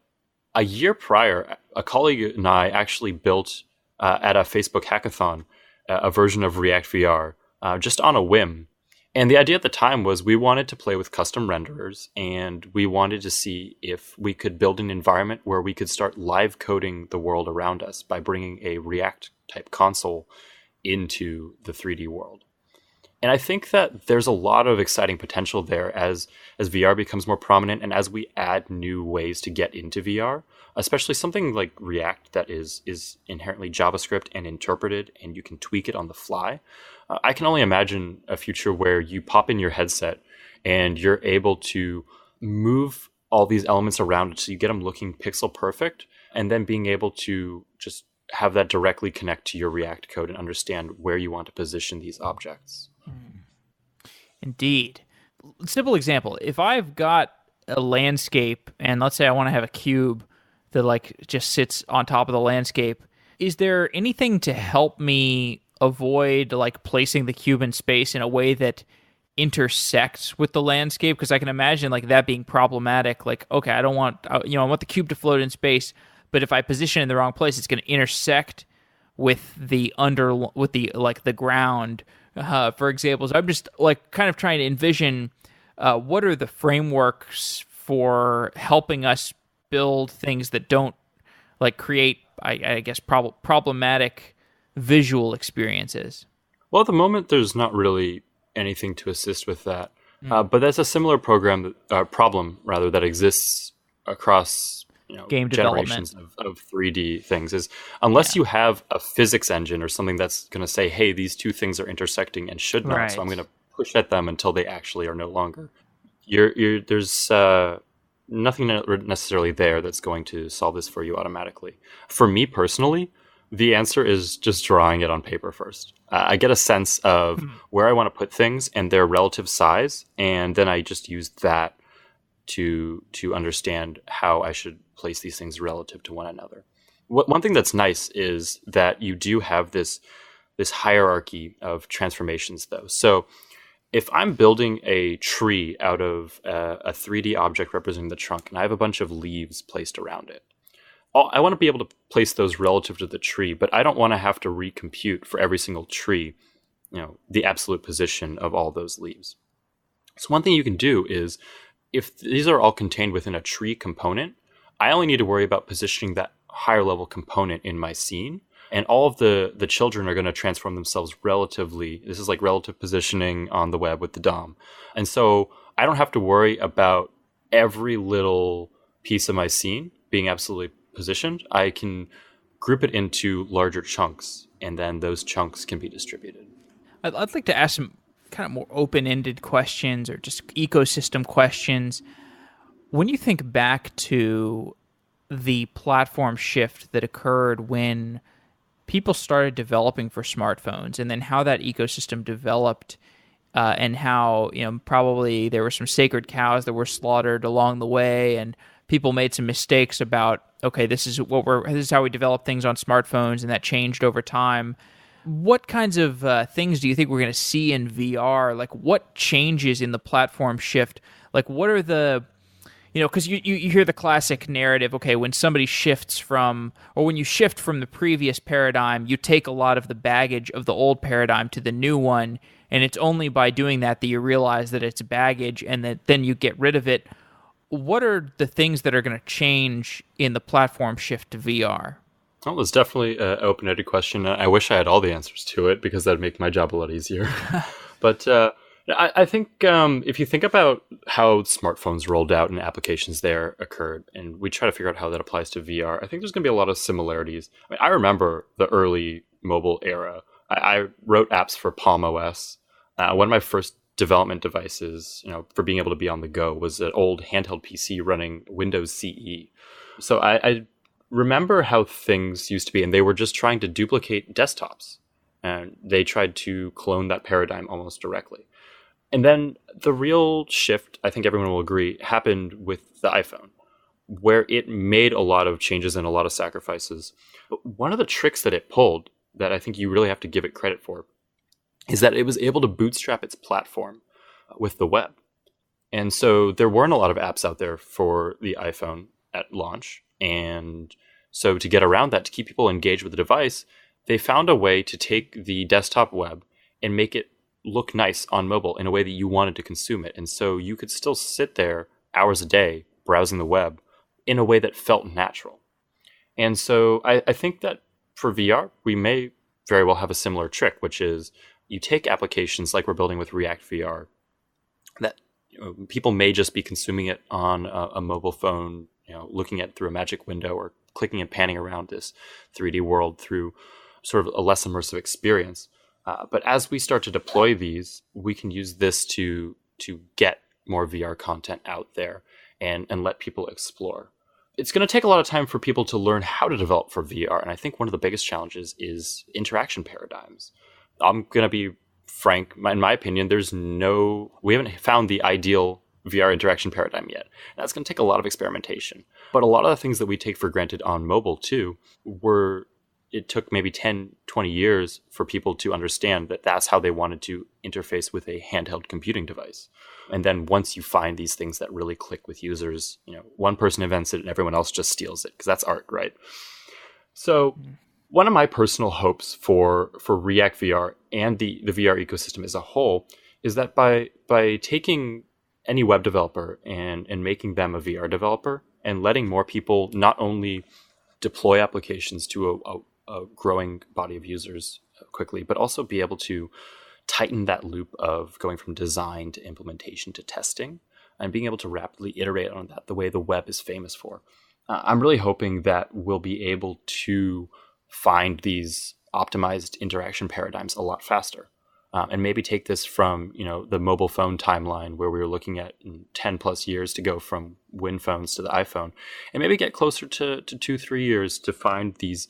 a year prior, a colleague and I actually built at a Facebook hackathon a version of ReactVR just on a whim. And the idea at the time was we wanted to play with custom renderers, and we wanted to see if we could build an environment where we could start live coding the world around us by bringing a React type console into the 3D world. And I think that there's a lot of exciting potential there as VR becomes more prominent and as we add new ways to get into VR, especially something like React that is inherently JavaScript and interpreted, and you can tweak it on the fly. I can only imagine a future where you pop in your headset and you're able to move all these elements around so you get them looking pixel perfect, and then being able to just have that directly connect to your React code and understand where you want to position these objects. Indeed. Simple example. If I've got a landscape and let's say I want to have a cube that like just sits on top of the landscape, is there anything to help me avoid like placing the cube in space in a way that intersects with the landscape? Because I can imagine like that being problematic. Like, okay, I don't want, I want the cube to float in space, but if I position it in the wrong place, it's going to intersect with the ground, for example. So I'm just like kind of trying to envision what are the frameworks for helping us build things that don't like create, I guess, problematic visual experiences. Well, at the moment, there's not really anything to assist with that. But that's a similar problem that exists across game generations of 3D things. Is unless you have a physics engine or something that's going to say, hey, these two things are intersecting and should not, so I'm going to push at them until they actually are no longer. There's nothing necessarily there that's going to solve this for you automatically. For me personally, the answer is just drawing it on paper first. I get a sense of where I want to put things and their relative size, and then I just use that to understand how I should place these things relative to one another. One thing that's nice is that you do have this hierarchy of transformations, though. So if I'm building a tree out of a 3D object representing the trunk, and I have a bunch of leaves placed around it, I want to be able to place those relative to the tree, but I don't want to have to recompute for every single tree, the absolute position of all those leaves. So one thing you can do is, if these are all contained within a tree component, I only need to worry about positioning that higher level component in my scene. And all of the children are going to transform themselves relatively. This is like relative positioning on the web with the DOM. And so I don't have to worry about every little piece of my scene being absolutely positioned. I can group it into larger chunks, and then those chunks can be distributed. I'd like to ask some kind of more open-ended questions or just ecosystem questions. When you think back to the platform shift that occurred when people started developing for smartphones, and then how that ecosystem developed, and how probably there were some sacred cows that were slaughtered along the way, and people made some mistakes about, okay, this is how we develop things on smartphones, and that changed over time. What kinds of things do you think we're going to see in VR? Like, what changes in the platform shift? Like, what are the because you hear the classic narrative, okay, when somebody shifts from, or when you shift from the previous paradigm, you take a lot of the baggage of the old paradigm to the new one, and it's only by doing that you realize that it's baggage, and that then you get rid of it. What are the things that are going to change in the platform shift to VR? Well, it's definitely an open-ended question. I wish I had all the answers to it, because that'd make my job a lot easier. But I think if you think about how smartphones rolled out and applications there occurred, and we try to figure out how that applies to VR, I think there's going to be a lot of similarities. I remember the early mobile era. I wrote apps for Palm OS. One of my first development devices, for being able to be on the go, was an old handheld PC running Windows CE. So I remember how things used to be, and they were just trying to duplicate desktops. And they tried to clone that paradigm almost directly. And then the real shift, I think everyone will agree, happened with the iPhone, where it made a lot of changes and a lot of sacrifices. But one of the tricks that it pulled, that I think you really have to give it credit for, is that it was able to bootstrap its platform with the web. And so there weren't a lot of apps out there for the iPhone at launch. And so to get around that, to keep people engaged with the device, they found a way to take the desktop web and make it look nice on mobile in a way that you wanted to consume it. And so you could still sit there hours a day browsing the web in a way that felt natural. And so I think that for VR, we may very well have a similar trick, which is you take applications like we're building with ReactVR that people may just be consuming it on a mobile phone, looking at it through a magic window, or clicking and panning around this 3D world through sort of a less immersive experience. But as we start to deploy these, we can use this to get more VR content out there and let people explore. It's going to take a lot of time for people to learn how to develop for VR. And I think one of the biggest challenges is interaction paradigms. I'm going to be frank. In my opinion, we haven't found the ideal VR interaction paradigm yet. That's going to take a lot of experimentation. But a lot of the things that we take for granted on mobile too it took maybe 10, 20 years for people to understand that that's how they wanted to interface with a handheld computing device. And then once you find these things that really click with users, one person invents it and everyone else just steals it, because that's art, right? So one of my personal hopes for ReactVR and the VR ecosystem as a whole is that by taking any web developer and making them a VR developer, and letting more people not only deploy applications to a growing body of users quickly, but also be able to tighten that loop of going from design to implementation to testing, and being able to rapidly iterate on that the way the web is famous for. I'm really hoping that we'll be able to find these optimized interaction paradigms a lot faster, and maybe take this from the mobile phone timeline, where we were looking at 10 plus years to go from Win phones to the iPhone, and maybe get closer to 2-3 years to find these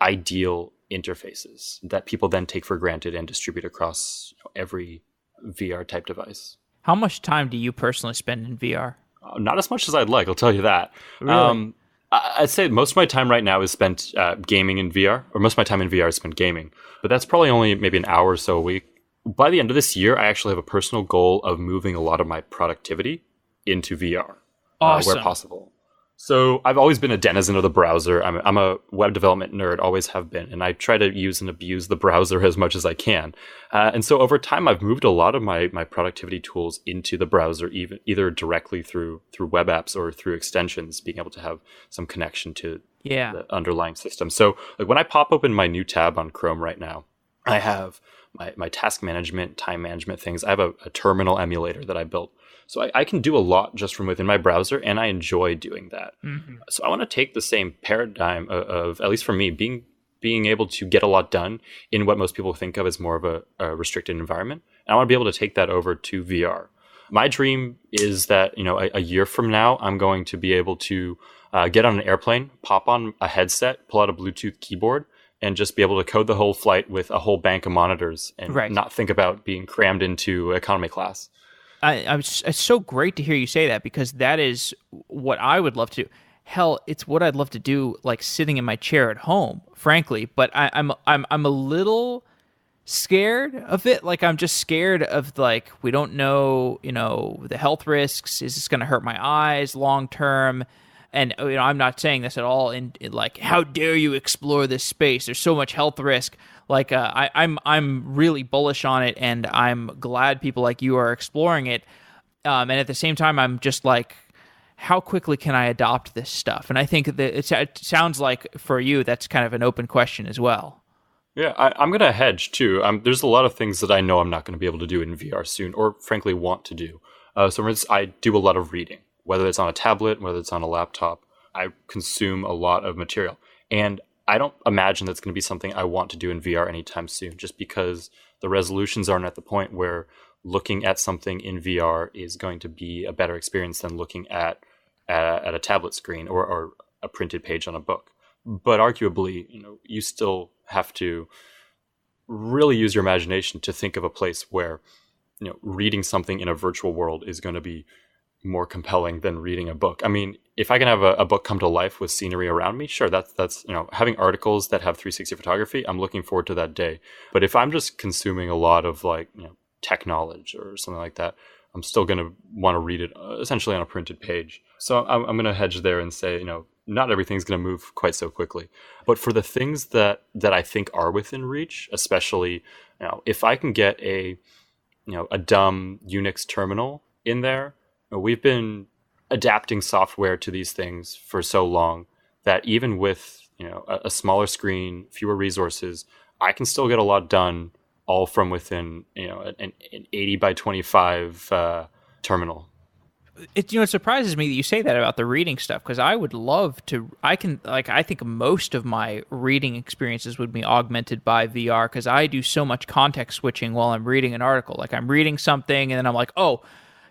ideal interfaces that people then take for granted and distribute across every VR type device. How much time do you personally spend in VR? Not as much as I'd like, I'll tell you that. Really? I'd say most of my time right now is spent gaming in VR, or most of my time in VR is spent gaming. But that's probably only maybe an hour or so a week. By the end of this year, I actually have a personal goal of moving a lot of my productivity into VR, awesome. Where possible. So I've always been a denizen of the browser. I'm a web development nerd, always have been, and I try to use and abuse the browser as much as I can. And so over time, I've moved a lot of my productivity tools into the browser, either directly through web apps or through extensions, being able to have some connection to the underlying system. So like when I pop open my new tab on Chrome right now, I have my task management, time management things. I have a terminal emulator that I built. So I can do a lot just from within my browser, and I enjoy doing that. Mm-hmm. So I want to take the same paradigm of, at least for me, being able to get a lot done in what most people think of as more of a restricted environment. And I want to be able to take that over to VR. My dream is that, a year from now, I'm going to be able to get on an airplane, pop on a headset, pull out a Bluetooth keyboard, and just be able to code the whole flight with a whole bank of monitors and not think about being crammed into economy class. It's so great to hear you say that, because that is what I would love to do. Hell, it's what I'd love to do, like sitting in my chair at home, frankly. But I'm a little scared of it. Like, I'm just scared of, like, we don't know, the health risks. Is this going to hurt my eyes long term? And I'm not saying this at all in like, how dare you explore this space? There's so much health risk. Like, I'm really bullish on it, and I'm glad people like you are exploring it. And at the same time, I'm just like, how quickly can I adopt this stuff? And I think that it sounds like for you, that's kind of an open question as well. Yeah, I'm going to hedge too. There's a lot of things that I know I'm not going to be able to do in VR soon, or frankly want to do. So for instance, I do a lot of reading, whether it's on a tablet, whether it's on a laptop. I consume a lot of material, and I don't imagine that's going to be something I want to do in VR anytime soon, just because the resolutions aren't at the point where looking at something in VR is going to be a better experience than looking at a tablet screen or a printed page on a book. But arguably, you still have to really use your imagination to think of a place where, reading something in a virtual world is going to be more compelling than reading a book. I mean, if I can have a book come to life with scenery around me, sure, that's having articles that have 360 photography, I'm looking forward to that day. But if I'm just consuming a lot of tech knowledge or something like that, I'm still going to want to read it essentially on a printed page. So I'm going to hedge there and say, not everything's going to move quite so quickly. But for the things that I think are within reach, especially, if I can get a dumb Unix terminal in there, we've been adapting software to these things for so long that even with a smaller screen, fewer resources, I can still get a lot done, all from within an 80 by 25 terminal. It surprises me that you say that about the reading stuff, because I would love to. I think most of my reading experiences would be augmented by VR, because I do so much context switching while I'm reading an article. Like, I'm reading something and then I'm like, oh,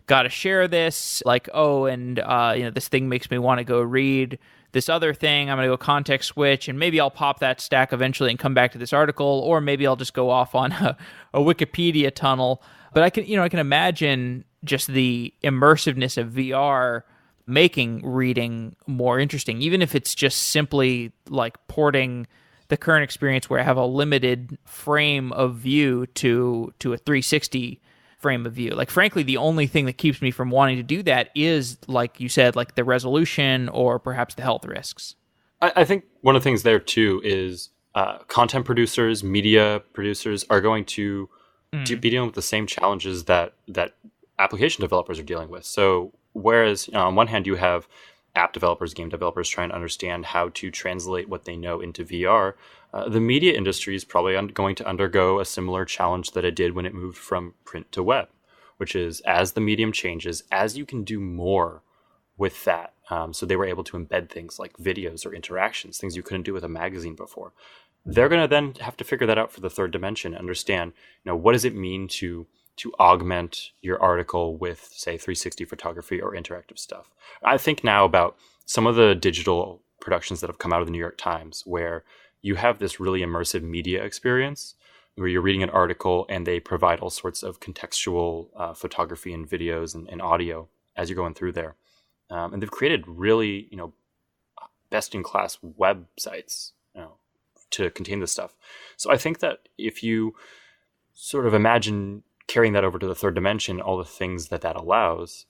got to share this, like, this thing makes me want to go read this other thing. I'm going to go context switch, and maybe I'll pop that stack eventually and come back to this article, or maybe I'll just go off on a Wikipedia tunnel. But I can imagine just the immersiveness of VR making reading more interesting, even if it's just simply like porting the current experience where I have a limited frame of view to a 360 frame of view. Like, frankly, the only thing that keeps me from wanting to do that is, like you said, like the resolution or perhaps the health risks. I think one of the things there too is content producers, media producers are going to be dealing with the same challenges that application developers are dealing with. So whereas on one hand you have app developers, game developers trying to understand how to translate what they know into VR, the media industry is probably going to undergo a similar challenge that it did when it moved from print to web, which is, as the medium changes, as you can do more with that. So they were able to embed things like videos or interactions, things you couldn't do with a magazine before. They're going to then have to figure that out for the third dimension, understand, what does it mean to augment your article with, say, 360 photography or interactive stuff. I think now about some of the digital productions that have come out of the New York Times, where you have this really immersive media experience where you're reading an article and they provide all sorts of contextual photography and videos and audio as you're going through there. And they've created really, best-in-class websites, to contain this stuff. So I think that if you sort of imagine carrying that over to the third dimension, all the things that allows,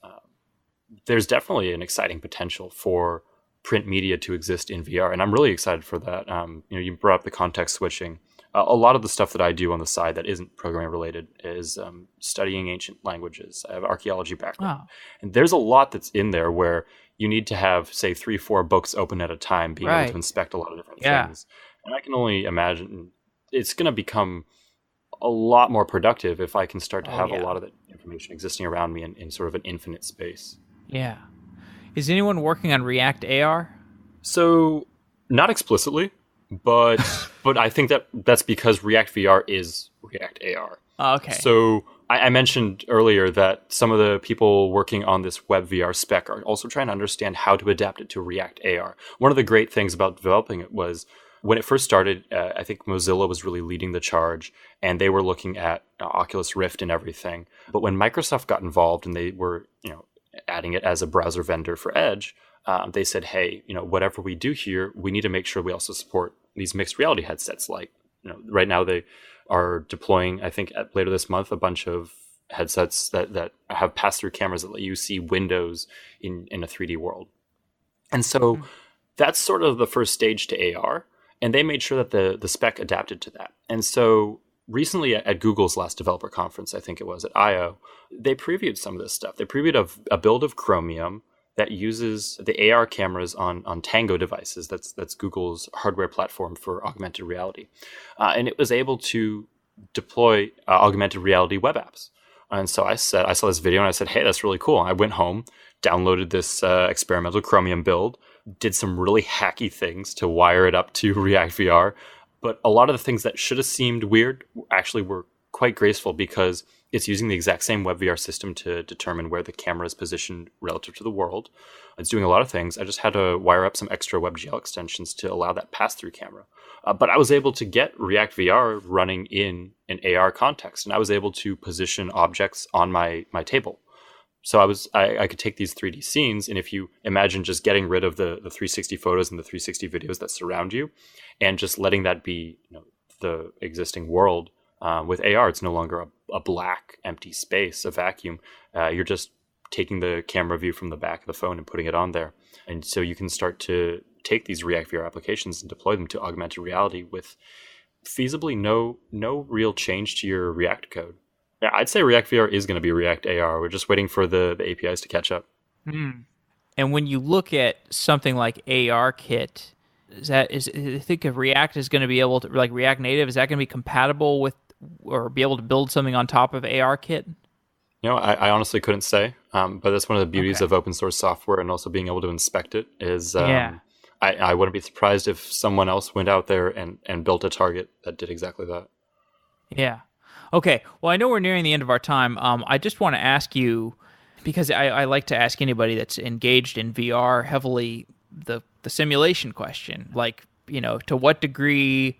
there's definitely an exciting potential for print media to exist in VR, and I'm really excited for that. You brought up the context switching. A lot of the stuff that I do on the side that isn't programming related is studying ancient languages. I have archaeology background, and there's a lot that's in there where you need to have, say, 3-4 books open at a time, being able to inspect a lot of different things. And I can only imagine it's going to become a lot more productive if I can start to have a lot of that information existing around me in sort of an infinite space. Yeah. Is anyone working on React AR? So, not explicitly, but I think that's because ReactVR is React AR. Oh, okay. So I mentioned earlier that some of the people working on this WebVR spec are also trying to understand how to adapt it to React AR. One of the great things about developing it was when it first started, I think Mozilla was really leading the charge, and they were looking at Oculus Rift and everything. But when Microsoft got involved and they were, adding it as a browser vendor for Edge, they said, hey, whatever we do here, we need to make sure we also support these mixed reality headsets. Like, right now they are deploying, I think later this month, a bunch of headsets that have pass-through cameras that let you see windows in a 3D world. And so that's sort of the first stage to AR. And they made sure that the spec adapted to that. And so recently at Google's last developer conference, I think it was at I/O, they previewed some of this stuff. They previewed a build of Chromium that uses the AR cameras on Tango devices. That's Google's hardware platform for augmented reality. And it was able to deploy augmented reality web apps. And so I saw this video and I said, hey, that's really cool. And I went home, downloaded this experimental Chromium build, did some really hacky things to wire it up to ReactVR. But a lot of the things that should have seemed weird actually were quite graceful because it's using the exact same WebVR system to determine where the camera is positioned relative to the world. It's doing a lot of things. I just had to wire up some extra WebGL extensions to allow that pass-through camera. But I was able to get ReactVR running in an AR context, and I was able to position objects on my table. So I could take these 3D scenes, and if you imagine just getting rid of the 360 photos and the 360 videos that surround you, and just letting that be the existing world, with AR, it's no longer a black, empty space, a vacuum. You're just taking the camera view from the back of the phone and putting it on there. And so you can start to take these ReactVR applications and deploy them to augmented reality with feasibly no real change to your React code. Yeah, I'd say ReactVR is going to be React AR. We're just waiting for the APIs to catch up. And when you look at something like ARKit, I think if React is going to be able to, like React Native, is that going to be compatible with or be able to build something on top of ARKit? I honestly couldn't say, but that's one of the beauties of open source software and also being able to inspect it is I wouldn't be surprised if someone else went out there and built a target that did exactly that. Yeah. Okay. Well, I know we're nearing the end of our time. I just want to ask you, because I like to ask anybody that's engaged in VR heavily the simulation question. Like, to what degree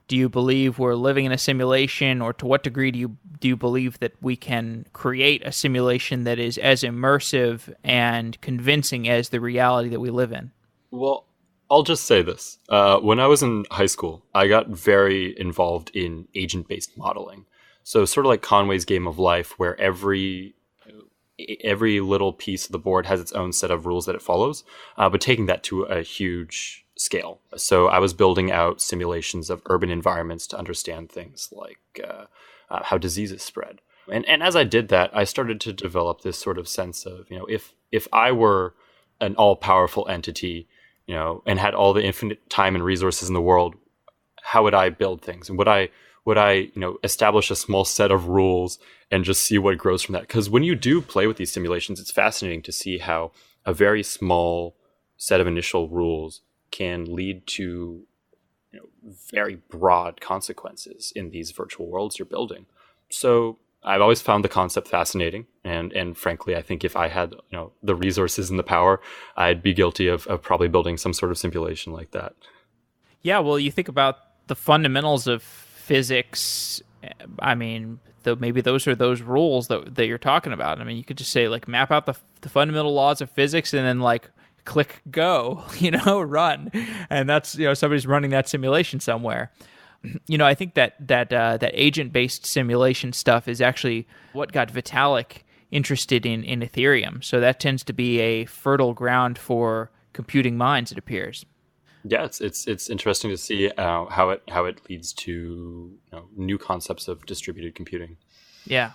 do you believe we're living in a simulation, or to what degree do you believe that we can create a simulation that is as immersive and convincing as the reality that we live in? Well, I'll just say this. When I was in high school, I got very involved in agent-based modeling. So sort of like Conway's Game of Life, where every little piece of the board has its own set of rules that it follows, but taking that to a huge scale. So I was building out simulations of urban environments to understand things like how diseases spread. And as I did that, I started to develop this sort of sense of, if I were an all-powerful entity, and had all the infinite time and resources in the world, how would I build things? And would I establish a small set of rules and just see what grows from that? Because when you do play with these simulations, it's fascinating to see how a very small set of initial rules can lead to very broad consequences in these virtual worlds you're building. So I've always found the concept fascinating, and frankly, I think if I had the resources and the power, I'd be guilty of probably building some sort of simulation like that. Yeah, well, you think about the fundamentals of physics. I mean, maybe those are those rules that you're talking about. I mean, you could just say like map out the fundamental laws of physics, and then like click go, run, and that's somebody's running that simulation somewhere. I think that agent-based simulation stuff is actually what got Vitalik interested in Ethereum. So that tends to be a fertile ground for computing minds, it appears. Yeah, it's interesting to see how it leads to new concepts of distributed computing. Yeah.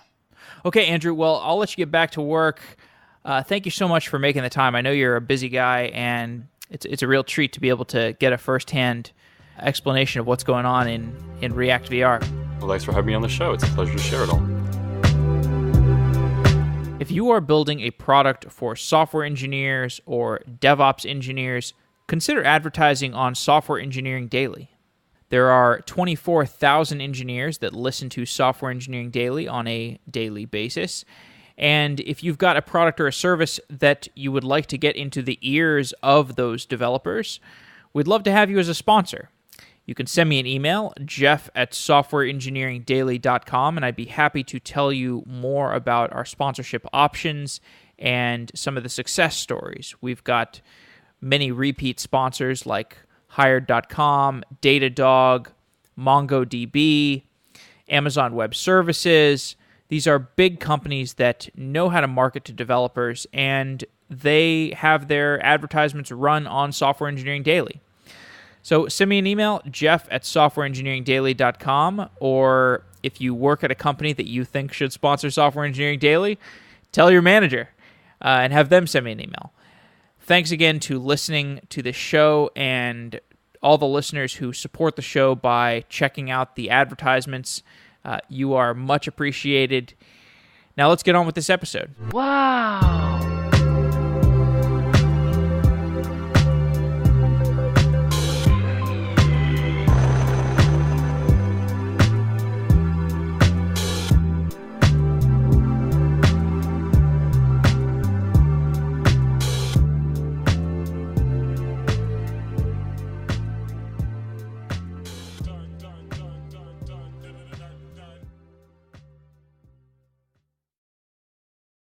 Okay, Andrew. Well, I'll let you get back to work. Thank you so much for making the time. I know you're a busy guy, and it's a real treat to be able to get a firsthand explanation of what's going on in ReactVR. Well, thanks for having me on the show. It's a pleasure to share it all. If you are building a product for software engineers or DevOps engineers, consider advertising on Software Engineering Daily. There are 24,000 engineers that listen to Software Engineering Daily on a daily basis. And if you've got a product or a service that you would like to get into the ears of those developers, we'd love to have you as a sponsor. You can send me an email, jeff@softwareengineeringdaily.com, and I'd be happy to tell you more about our sponsorship options and some of the success stories. We've got many repeat sponsors like Hired.com, Datadog, MongoDB, Amazon Web Services. These are big companies that know how to market to developers, and they have their advertisements run on Software Engineering Daily. So send me an email, jeff@softwareengineeringdaily.com, or if you work at a company that you think should sponsor Software Engineering Daily, tell your manager and have them send me an email. Thanks again to listening to the show and all the listeners who support the show by checking out the advertisements. You are much appreciated. Now let's get on with this episode. Wow.